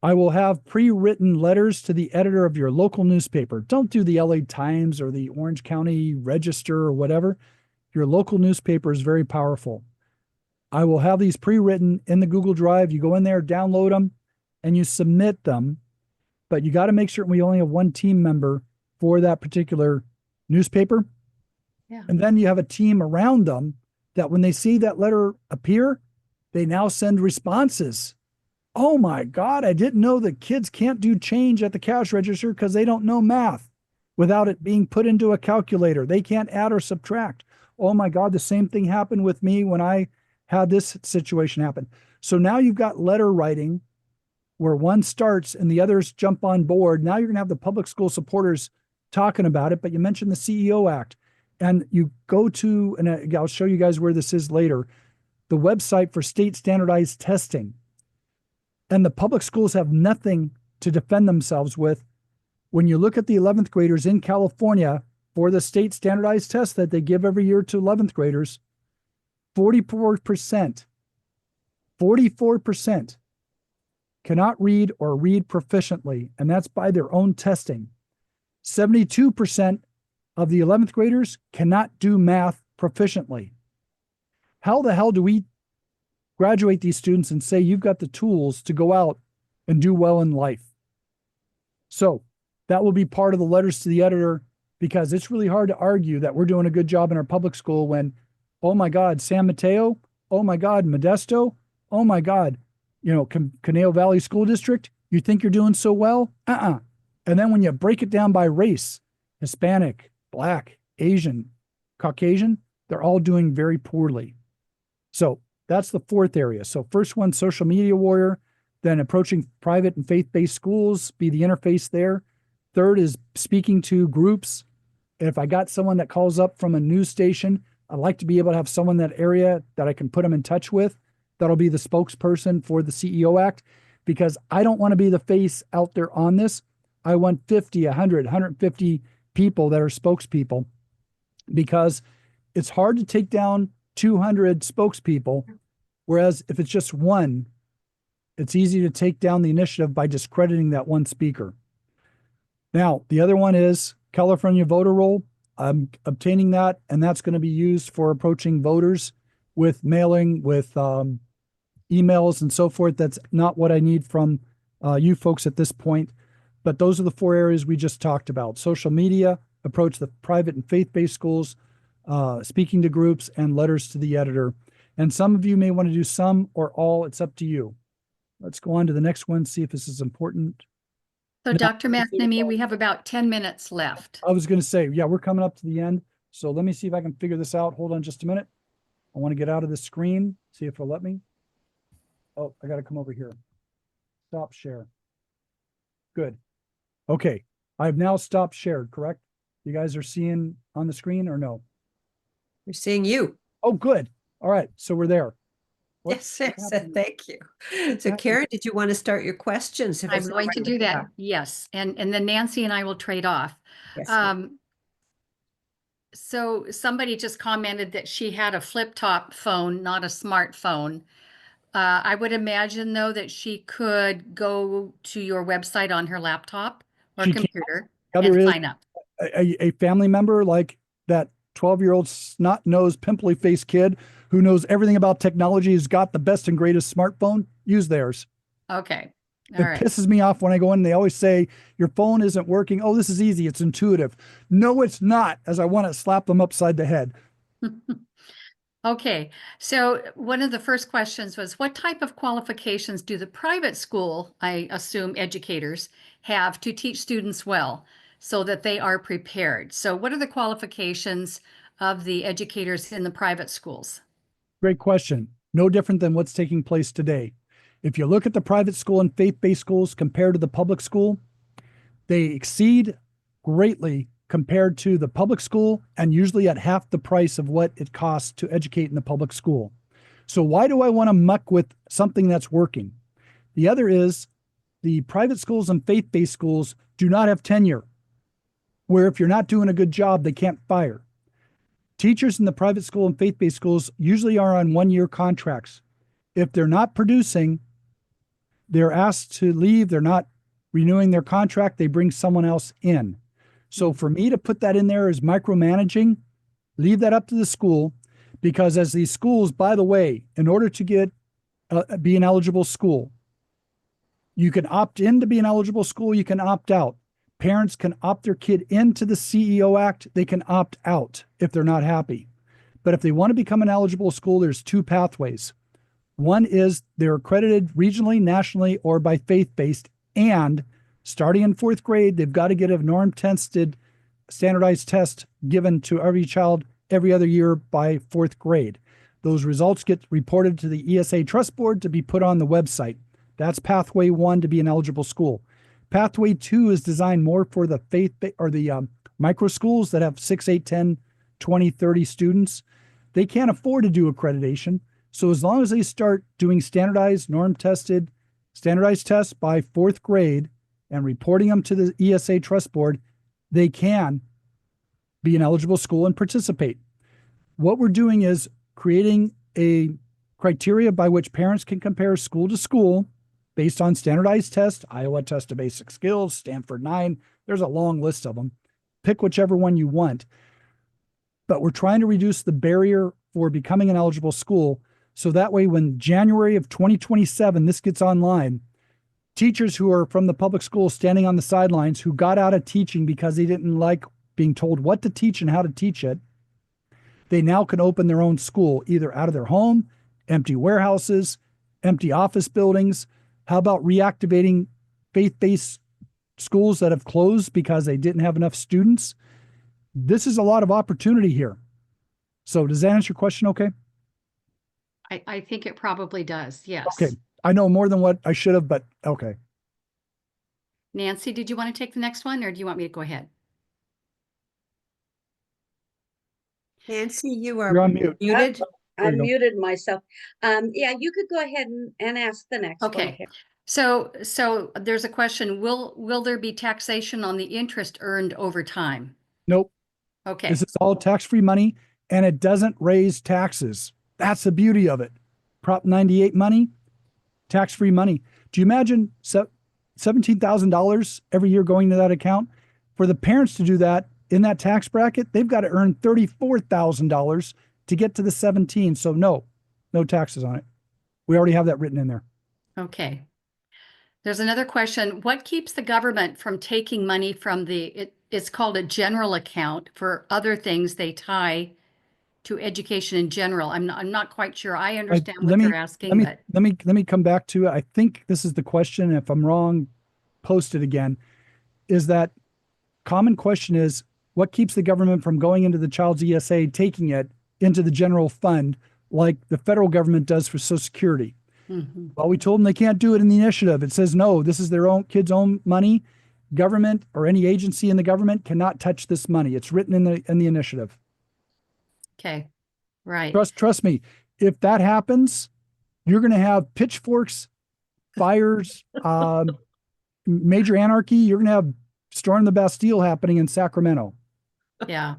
I will have pre-written letters to the editor of your local newspaper. Don't do the LA Times or the Orange County Register or whatever. Your local newspaper is very powerful. I will have these pre-written in the Google Drive. You go in there, download them, and you submit them. But you got to make certain we only have one team member for that particular newspaper. Yeah. And then you have a team around them that when they see that letter appear, they now send responses. Oh my God, I didn't know that kids can't do change at the cash register because they don't know math without it being put into a calculator. They can't add or subtract. Oh my God, the same thing happened with me when I had this situation happen. So now you've got letter writing where one starts and the others jump on board. Now you're going to have the public school supporters talking about it, but you mentioned the CEO Act. And you go to, and I'll show you guys where this is later, the website for state standardized testing. And the public schools have nothing to defend themselves with. When you look at the 11th graders in California for the state standardized test that they give every year to 11th graders, 44% cannot read or read proficiently, and that's by their own testing. 72% of the 11th graders cannot do math proficiently. How the hell do we graduate these students and say you've got the tools to go out and do well in life? So that will be part of the letters to the editor, because it's really hard to argue that we're doing a good job in our public school when, oh my God, San Mateo, oh my God, Modesto, oh my God, Conejo Valley School District, you think you're doing so well? And then when you break it down by race, Hispanic, Black, Asian, Caucasian, they're all doing very poorly. So that's the 4th area. So first one, social media warrior, then approaching private and faith-based schools, be the interface there. 3rd is speaking to groups. And if I got someone that calls up from a news station, I'd like to be able to have someone in that area that I can put them in touch with. That'll be the spokesperson for the CEO Act, because I don't want to be the face out there on this. I want 50, 100, 150 people that are spokespeople, because it's hard to take down 200 spokespeople. Whereas if it's just one, it's easy to take down the initiative by discrediting that one speaker. Now, the other one is California voter roll. I'm obtaining that, and that's going to be used for approaching voters with mailing, with emails and so forth. That's not what I need from you folks at this point. But those are the 4 areas we just talked about: social media, approach the private and faith-based schools, speaking to groups, and letters to the editor. And some of you may want to do some or all. It's up to you. Let's go on to the next one, see if this is important. So Dr. McNamee, we have about 10 minutes left. I was going to say, yeah, we're coming up to the end. So let me see if I can figure this out. Hold on just a minute. I want to get out of the screen, see if it'll let me. Oh, I got to come over here. Stop share. Good. Okay. I've now stopped shared, correct? You guys are seeing on the screen or no? We're seeing you. Oh, good. All right. So we're there. Yes, thank you. So Karen, did you want to start your questions? I'm going to do that. Yes. And then Nancy and I will trade off. Yes, So somebody just commented that she had a flip top phone, not a smartphone. I would imagine though that she could go to your website on her laptop or She can't. computer The and other is sign up. a family member like that 12-year-old snot-nosed, pimply-faced kid who knows everything about technology, has got the best and greatest smartphone, use theirs. Okay. All It right. pisses me off when I go in, they always say, your phone isn't working. Oh, this is easy. It's intuitive. No, it's not, as I want to slap them upside the head. Okay, so one of the first questions was, what type of qualifications do the private school, I assume educators, have to teach students well so that they are prepared? So what are the qualifications of the educators in the private schools? Great question. No different than what's taking place today. If you look at the private school and faith-based schools compared to the public school, they exceed greatly compared to the public school and usually at half the price of what it costs to educate in the public school. So why do I want to muck with something that's working? The other is the private schools and faith-based schools do not have tenure, where if you're not doing a good job, they can't fire. Teachers in the private school and faith-based schools usually are on one-year contracts. If they're not producing, they're asked to leave. They're not renewing their contract. They bring someone else in. So for me to put that in there as micromanaging, leave that up to the school, because as these schools, by the way, in order to get be an eligible school, you can opt in to be an eligible school. You can opt out. Parents can opt their kid into the CEO Act. They can opt out if they're not happy. But if they want to become an eligible school, there's two pathways. One is they're accredited regionally, nationally, or by faith-based. And starting in fourth grade, they've got to get a norm-tested standardized test given to every child every other year by fourth grade. Those results get reported to the ESA Trust Board to be put on the website. That's pathway 1 to be an eligible school. Pathway 2 is designed more for the faith or the micro schools that have 6, 8, 10, 20, 30 students. They can't afford to do accreditation. So as long as they start doing standardized, norm-tested, standardized tests by fourth grade and reporting them to the ESA Trust Board, they can be an eligible school and participate. What we're doing is creating a criteria by which parents can compare school to school based on standardized tests, Iowa Test of Basic Skills, Stanford 9. There's a long list of them. Pick whichever one you want. But we're trying to reduce the barrier for becoming an eligible school. So that way, when January of 2027, this gets online, teachers who are from the public school standing on the sidelines who got out of teaching because they didn't like being told what to teach and how to teach it, they now can open their own school, either out of their home, empty warehouses, empty office buildings. How about reactivating faith-based schools that have closed because they didn't have enough students? This is a lot of opportunity here. So does that answer your question okay? I think it probably does. Yes. Okay. I know more than what I should have, but okay. Nancy, did you want to take the next one or do you want me to go ahead? Nancy, you You're are on mute. muted. There I you go. muted myself. Yeah, you could go ahead and ask the next one. Okay. So there's a question, will there be taxation on the interest earned over time? Nope. Okay. This is all tax-free money and it doesn't raise taxes. That's the beauty of it. Prop 98 money, tax-free money. Do you imagine $17,000 every year going to that account? For the parents to do that in that tax bracket, they've got to earn $34,000 to get to the 17. So no taxes on it. We already have that written in there. Okay. There's another question. What keeps the government from taking money from it's called a general account for other things they tie to education in general? I'm not quite sure. I understand what they're asking, but let me come back to it. I think this is the question. If I'm wrong, post it again. Is that common question is what keeps the government from going into the child's ESA, taking it into the general fund like the federal government does for Social Security? Well, we told them they can't do it in the initiative. It says, no, this is their own kids' own money. Government or any agency in the government cannot touch this money. It's written in the initiative. okay. Right. Trust me. If that happens, you're going to have pitchforks, fires, major anarchy. You're going to have storm the Bastille happening in Sacramento. Yeah.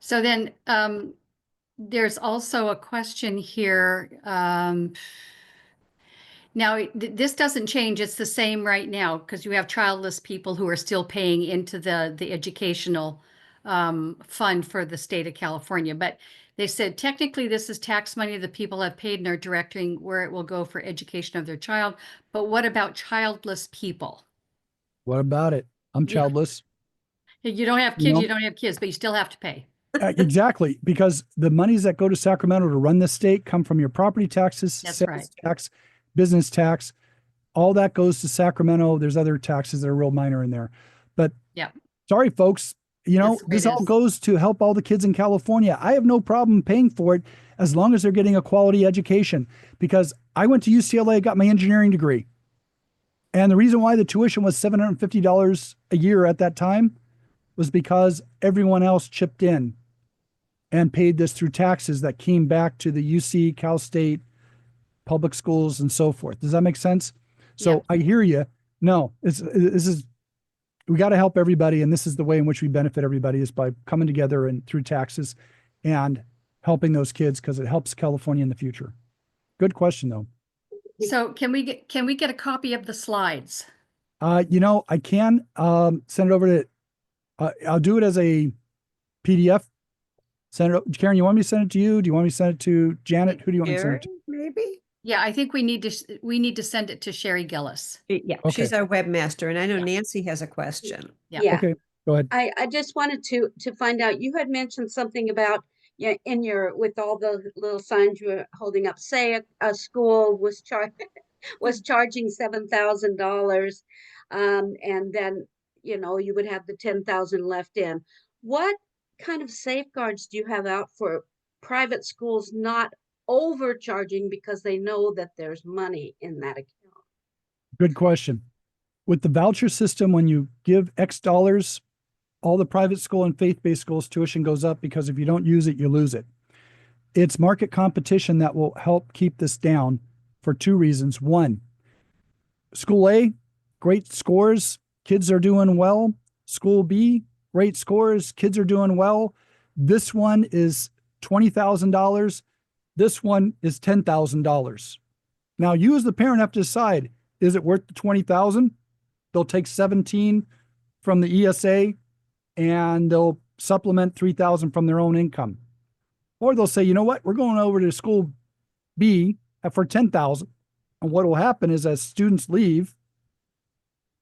So then, There's also a question here. Now, this doesn't change. It's the same right now because you have childless people who are still paying into the educational fund for the state of California. But they said technically this is tax money that people have paid and are directing where it will go for education of their child. But what about childless people? What about it? I'm Yeah. childless. You don't have You kids, know? you don't have kids, but you still have to pay. Exactly, because the monies that go to Sacramento to run this state come from your property taxes, That's sales right. tax, business tax. All that goes to Sacramento. There's other taxes that are real minor in there. But Yeah. sorry, folks, That's the way this it all is. goes to help all the kids in California. I have no problem paying for it as long as they're getting a quality education, because I went to UCLA, got my engineering degree. And the reason why the tuition was $750 a year at that time was because everyone else chipped in and paid this through taxes that came back to the UC, Cal State, public schools, and so forth. Does that make sense? So Yep. I hear you. No, this is, we got to help everybody. And this is the way in which we benefit everybody, is by coming together and through taxes and helping those kids, because it helps California in the future. Good question though. So can we get a copy of the slides? I can send it over to, I'll do it as a PDF. Send it, Karen, you want me to send it to you? Do you want me to send it to Janet? Who do you want me to send Sherry, it to? maybe? Yeah, I think we need to send it to Sherry Gillis. Yeah, Okay. she's our webmaster, and I know Yeah. Nancy has a question. Yeah. Yeah, Okay, go ahead. I just wanted to find out, you had mentioned something about, yeah, in your, with all the little signs you were holding up, say a school was charging $7,000, and then, you would have the 10,000 left in. What kind of safeguards do you have out for private schools not overcharging because they know that there's money in that account? Good question. With the voucher system, when you give X dollars, all the private school and faith-based schools tuition goes up, because if you don't use it, you lose it. It's market competition that will help keep this down for two reasons. One, school A, great scores, kids are doing well. School B, great scores, kids are doing well. This one is $20,000. This one is $10,000. Now you as the parent have to decide, is it worth the 20,000? They'll take 17 from the ESA and they'll supplement 3,000 from their own income. Or they'll say, you know what, we're going over to school B for 10,000. And what will happen is, as students leave,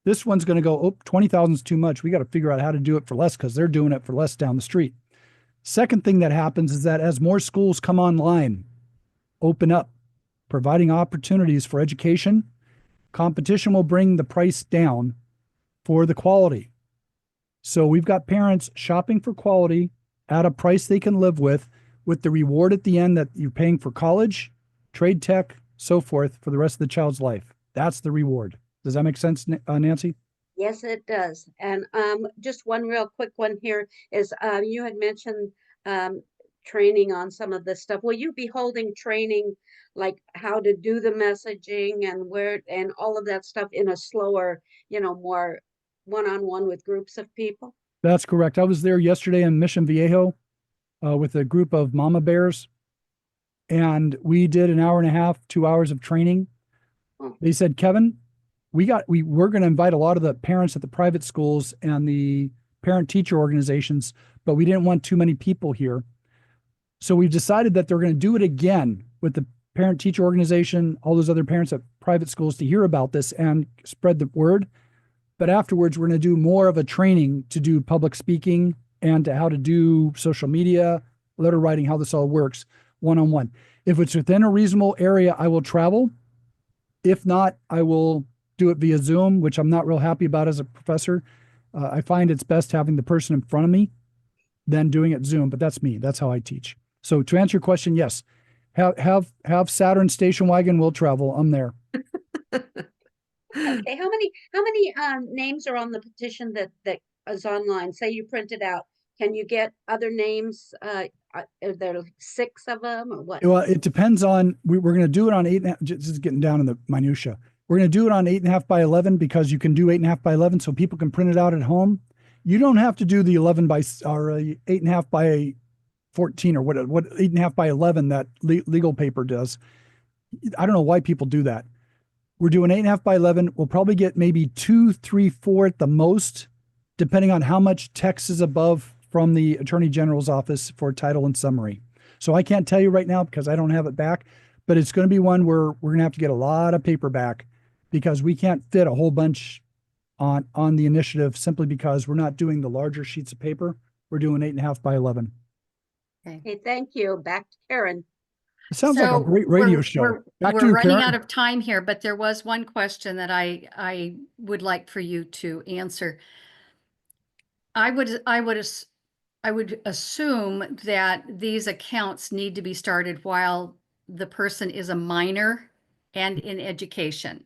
this one's going to go, oh, 20,000 is too much. We got to figure out how to do it for less, because they're doing it for less down the street. Second thing that happens is that as more schools come online, open up, providing opportunities for education, competition will bring the price down for the quality. So we've got parents shopping for quality at a price they can live with the reward at the end that you're paying for college, trade tech, so forth, for the rest of the child's life. That's the reward. Does that make sense, Nancy? Yes, it does. And just one real quick one here is, you had mentioned training on some of this stuff. Will you be holding training, like how to do the messaging and where and all of that stuff in a slower, more one-on-one with groups of people? That's correct. I was there yesterday in Mission Viejo with a group of mama bears, and we did an hour and a half, 2 hours of training. Oh. They said, Kevin, we're going to invite a lot of the parents at the private schools and the parent teacher organizations, but we didn't want too many people here. So we've decided that they're going to do it again with the parent teacher organization, all those other parents at private schools, to hear about this and spread the word. But afterwards, we're going to do more of a training to do public speaking and to how to do social media, letter writing, how this all works one-on-one. If it's within a reasonable area, I will travel. If not, I will do it via Zoom, which I'm not real happy about as a professor. I find it's best having the person in front of me than doing it Zoom, but that's me. That's how I teach. So to answer your question, yes, have Saturn station wagon. We'll travel. I'm there. Okay, how many names are on the petition that is online? Say you print it out. Can you get other names? Are there 6 of them or what? Well, it depends on, we're going to do it on 8.5, just getting down in the minutia. We're going to do it on 8.5 by 11, because you can do 8.5 by 11 so people can print it out at home. You don't have to do the 11 by or 8.5 by 14 or what 8.5 by 11 that legal paper does. I don't know why people do that. We're doing 8.5 by 11. We'll probably get maybe 2, 3, 4 at the most, depending on how much text is above from the Attorney General's office for title and summary. So I can't tell you right now because I don't have it back, but it's going to be one where we're going to have to get a lot of paper back because we can't fit a whole bunch on the initiative simply because we're not doing the larger sheets of paper. We're doing 8.5 by 11. Okay, thank you. Back to Karen. It sounds like a great radio show. Back to We're you, running Karen. out of time here, but there was one question that I would like for you to answer. I would assume that these accounts need to be started while the person is a minor and in education.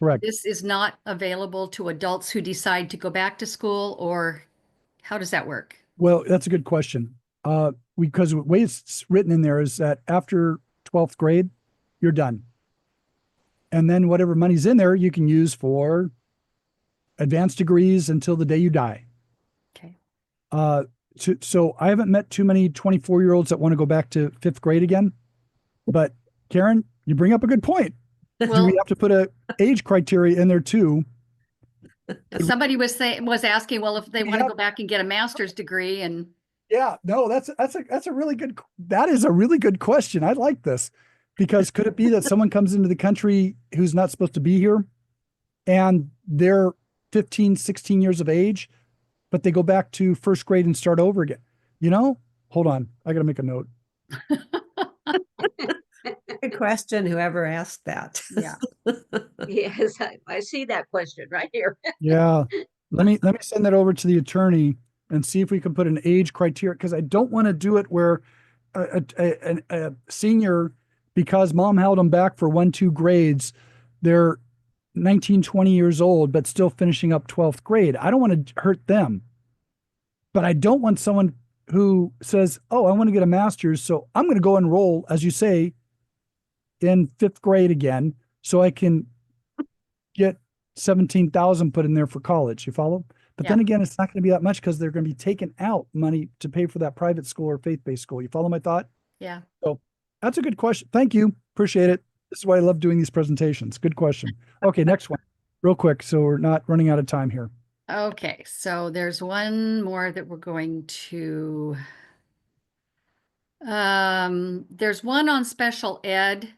Correct. This is not available to adults who decide to go back to school, or how does that work? Well, that's a good question. Because the way it's written in there is that after 12th grade, you're done. And then whatever money's in there, you can use for advanced degrees until the day you die. Okay. So I haven't met too many 24-year-olds that want to go back to 5th grade again. But Karen, you bring up a good point. Do Well, we have to put a age criteria in there too? somebody was asking, well, if they want to Yeah. go back and get a master's degree, and Yeah, no, that is a really good question. I like this because could it be that someone comes into the country who's not supposed to be here and they're 15, 16 years of age, but they go back to 1st grade and start over again? Hold on. I got to make a note. Good question, whoever asked that. yeah. Yes, I see that question right here. Yeah. Let me send that over to the attorney and see if we can put an age criteria, because I don't want to do it where a senior, because mom held them back for 1, 2 grades, they're 19, 20 years old, but still finishing up 12th grade. I don't want to hurt them, but I don't want someone who says, oh, I want to get a master's, so I'm going to go enroll, as you say, in 5th grade again, so I can get 17,000 put in there for college. You follow? But then again, it's not going to be that much because they're going to be taking out money to pay for that private school or faith-based school. You follow my thought? Yeah. So that's a good question. Thank you. Appreciate it. This is why I love doing these presentations. Good question. Okay, next one. Real quick, so we're not running out of time here. Okay, so there's one more that we're going to, there's one on special ed.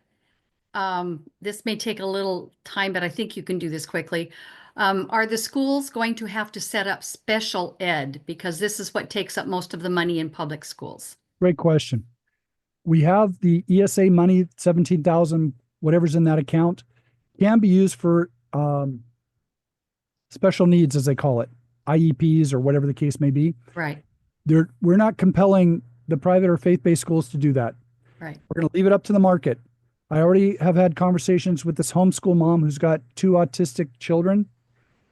This may take a little time, but I think you can do this quickly. Are the schools going to have to set up special ed? Because this is what takes up most of the money in public schools. Great question. We have the ESA money, 17,000, whatever's in that account, can be used for special needs, as they call it, IEPs or whatever the case may be. Right. We're not compelling the private or faith-based schools to do that. Right. We're going to leave it up to the market. I already have had conversations with this homeschool mom who's got 2 autistic children,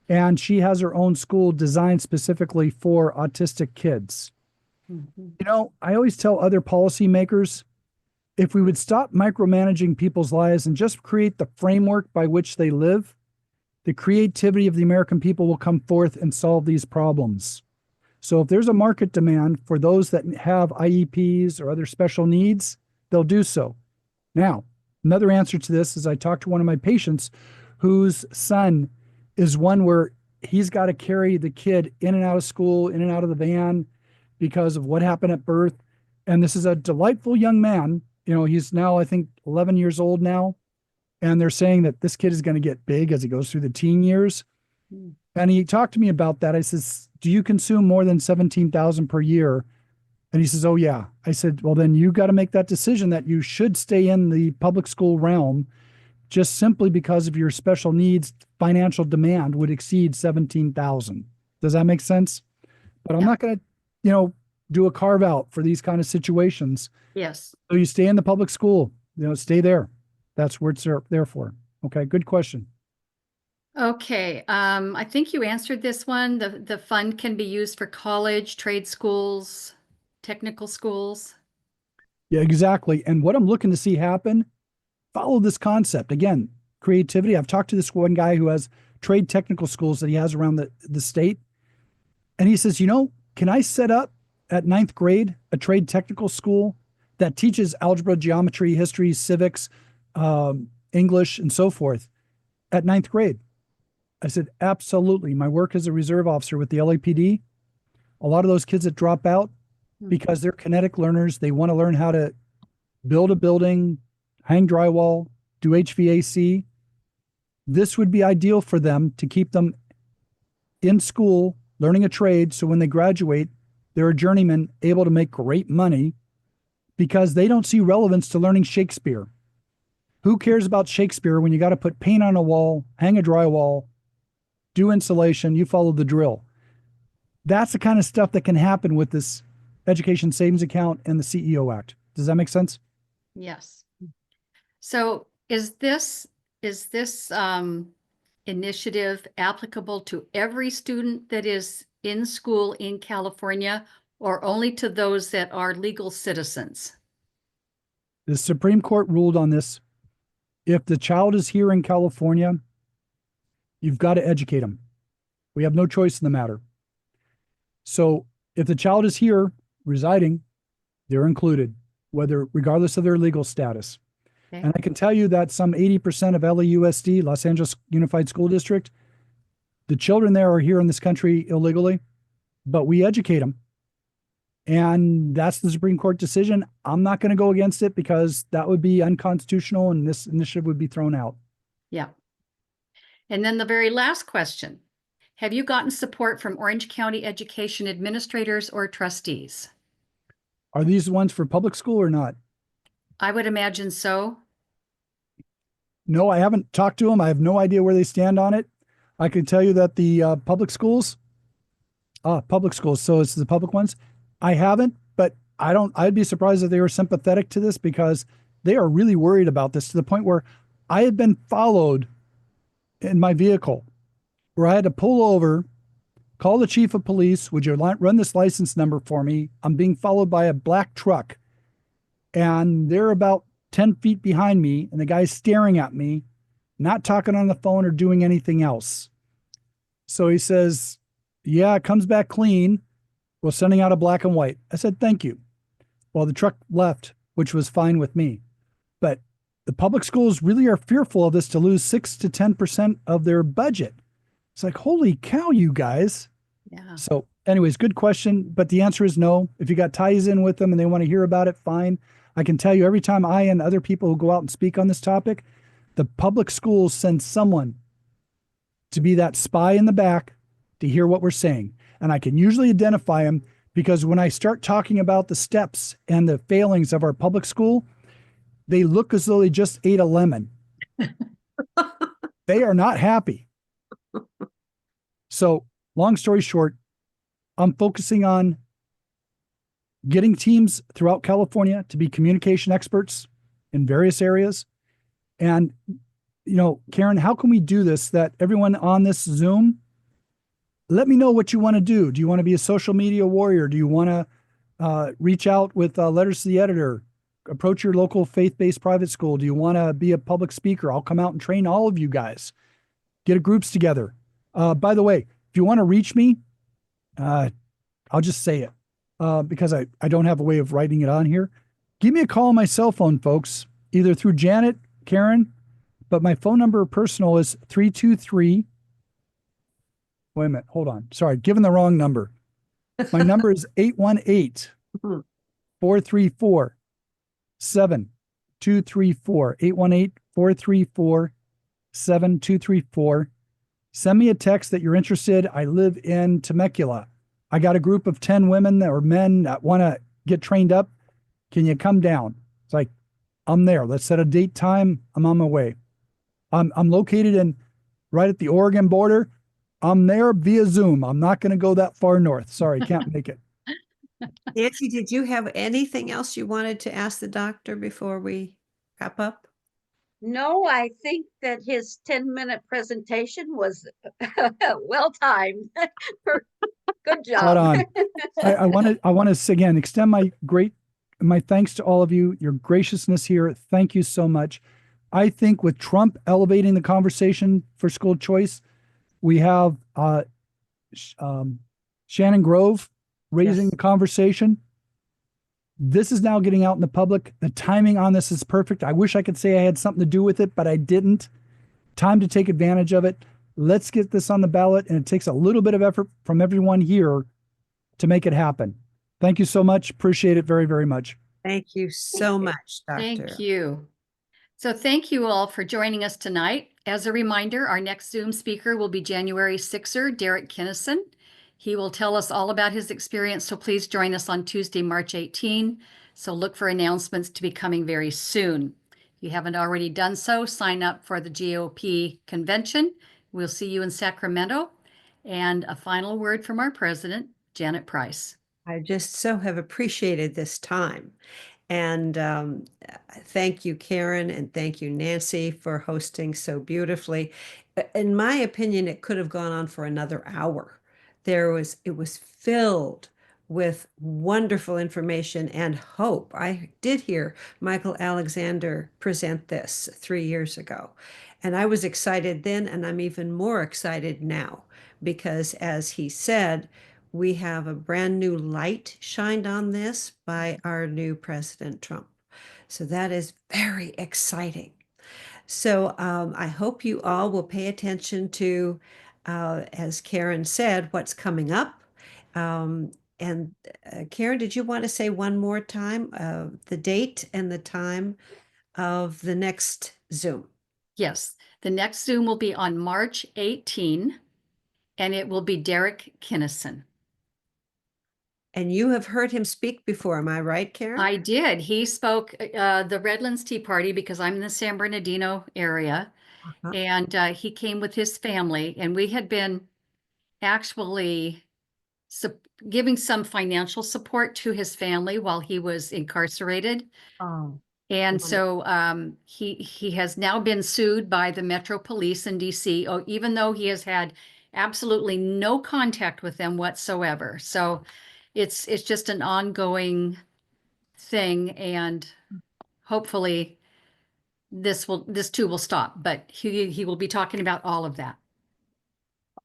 and she has her own school designed specifically for autistic kids. Mm-hmm. I always tell other policymakers, if we would stop micromanaging people's lives and just create the framework by which they live, the creativity of the American people will come forth and solve these problems. So if there's a market demand for those that have IEPs or other special needs, they'll do so. Now, another answer to this is I talked to one of my patients whose son is one where he's got to carry the kid in and out of school, in and out of the van because of what happened at birth. And this is a delightful young man. He's now, I think, 11 years old now. And they're saying that this kid is going to get big as he goes through the teen years. And he talked to me about that. I says, do you consume more than 17,000 per year? And he says, oh, yeah. I said, well, then you got to make that decision that you should stay in the public school realm just simply because of your special needs. Financial demand would exceed 17,000. Does that make sense? But I'm not going to, do a carve out for these kind of situations. Yes. So you stay in the public school, stay there. That's where it's there for. Okay. Good question. Okay. I think you answered this one. The fund can be used for college, trade schools, technical schools. Yeah, exactly. And what I'm looking to see happen, follow this concept. Again, creativity. I've talked to this one guy who has trade technical schools that he has around the state. And he says, can I set up at ninth grade, a trade technical school that teaches algebra, geometry, history, civics, English, and so forth at ninth grade? I said, absolutely. My work as a reserve officer with the LAPD, a lot of those kids that drop out because they're kinetic learners, they want to learn how to build a building, hang drywall, do HVAC. This would be ideal for them to keep them in school, learning a trade. So when they graduate, they're a journeyman able to make great money because they don't see relevance to learning Shakespeare. Who cares about Shakespeare when you got to put paint on a wall, hang a drywall, do insulation, you follow the drill? That's the kind of stuff that can happen with this Education Savings Account and the CEO Act. Does that make sense? Yes. So is this initiative applicable to every student that is in school in California, or only to those that are legal citizens? The Supreme Court ruled on this. If the child is here in California, you've got to educate them. We have no choice in the matter. So if the child is here residing, they're included, regardless of their legal status. Okay. And I can tell you that some 80% of LAUSD, Los Angeles Unified School District, the children there are here in this country illegally, but we educate them. And that's the Supreme Court decision. I'm not going to go against it because that would be unconstitutional and this initiative would be thrown out. Yeah. And then the very last question. Have you gotten support from Orange County education administrators or trustees? Are these the ones for public school or not? I would imagine so. No, I haven't talked to them. I have no idea where they stand on it. I can tell you that the public schools, so it's the public ones. I haven't, but I'd be surprised if they were sympathetic to this because they are really worried about this to the point where I had been followed in my vehicle where I had to pull over, call the chief of police. Would you run this license number for me? I'm being followed by a black truck and they're about 10 feet behind me and the guy's staring at me, not talking on the phone or doing anything else. So he says, yeah, it comes back clean. We're sending out a black and white. I said, thank you. Well, the truck left, which was fine with me. But the public schools really are fearful of this to lose 6 to 10% of their budget. It's like, holy cow, you guys. Yeah. So anyways, good question. But the answer is no. If you got ties in with them and they want to hear about it, fine. I can tell you every time I and other people who go out and speak on this topic, the public schools send someone to be that spy in the back to hear what we're saying. And I can usually identify them because when I start talking about the steps and the failings of our public school, they look as though they just ate a lemon. They are not happy. So long story short, I'm focusing on getting teams throughout California to be communication experts in various areas. And, Karen, how can we do this that everyone on this Zoom, let me know what you want to do. Do you want to be a social media warrior? Do you want to reach out with letters to the editor? Approach your local faith-based private school? Do you want to be a public speaker? I'll come out and train all of you guys. Get groups together. By the way, if you want to reach me, I'll just say it because I don't have a way of writing it on here. Give me a call on my cell phone, folks, either through Janet, Karen, but my phone number personal is 323. Wait a minute. Hold on. Sorry, given the wrong number. My number is 818 434 7234. 818 434 7234. Send me a text that you're interested. I live in Temecula. I got a group of 10 women or men that want to get trained up. Can you come down? It's like, I'm there. Let's set a date, time. I'm on my way. I'm located right at the Oregon border. I'm there via Zoom. I'm not going to go that far north. Sorry, can't make it. Nancy, did you have anything else you wanted to ask the doctor before we wrap up? No, I think that his 10-minute presentation was well timed. Good job. Spot on. I want to again extend my thanks to all of you, your graciousness here. Thank you so much. I think with Trump elevating the conversation for school choice, we have Shannon Grove raising Yes. the conversation. This is now getting out in the public. The timing on this is perfect. I wish I could say I had something to do with it, but I didn't. Time to take advantage of it. Let's get this on the ballot, and it takes a little bit of effort from everyone here to make it happen. Thank you so much. Appreciate it very, very much. Thank you so much, Thank Doctor. you. So thank you all for joining us tonight. As a reminder, our next Zoom speaker will be January 6er, Derek Kinnison. He will tell us all about his experience, so please join us on Tuesday, March 18. So look for announcements to be coming very soon. If you haven't already done so, sign up for the GOP convention. We'll see you in Sacramento. And a final word from our president, Janet Price. I just so have appreciated this time. And thank you, Karen, and thank you, Nancy, for hosting so beautifully. In my opinion, it could have gone on for another hour. It was filled with wonderful information and hope. I did hear Michael Alexander present this 3 years ago, and I was excited then, and I'm even more excited now because, as he said, we have a brand new light shined on this by our new President Trump. So that is very exciting. So I hope you all will pay attention to, as Karen said, what's coming up. And Karen, did you want to say one more time the date and the time of the next Zoom? Yes, the next Zoom will be on March 18, and it will be Derek Kinnison. And you have heard him speak before, am I right, Karen? I did. He spoke the Redlands Tea Party because I'm in the San Bernardino area, Uh-huh. and he came with his family, and we had been actually giving some financial support to his family while he was incarcerated. Oh, And wonderful. so he has now been sued by the Metro Police in DC, even though he has had absolutely no contact with them whatsoever. So it's just an ongoing thing, and hopefully this too will stop. But he will be talking about all of that.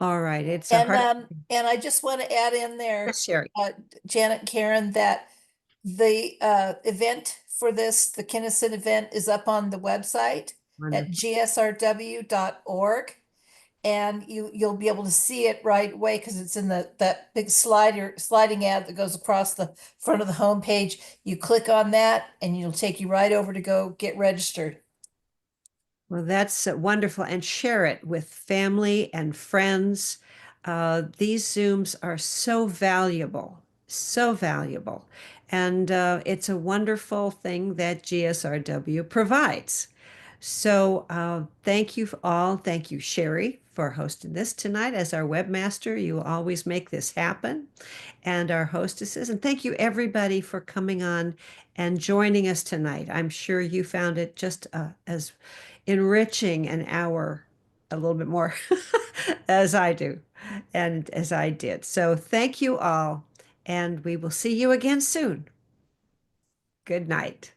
All right. It's a hard. And I just want to add in there, Yes, Sherry. Janet and Karen, that the event for this, the Kinnison event, is up on the website at Wonderful. gsrw.org. And you'll be able to see it right away because it's in that big sliding ad that goes across the front of the homepage. You click on that and it'll take you right over to go get registered. Well, that's wonderful. And share it with family and friends. These Zooms are so valuable, so valuable. And it's a wonderful thing that GSRW provides. So thank you all. Thank you, Sherry, for hosting this tonight as our webmaster. You always make this happen. And our hostesses. And thank you, everybody, for coming on and joining us tonight. I'm sure you found it just as enriching an hour, a little bit more as I do and as I did. So thank you all, and we will see you again soon. Good night.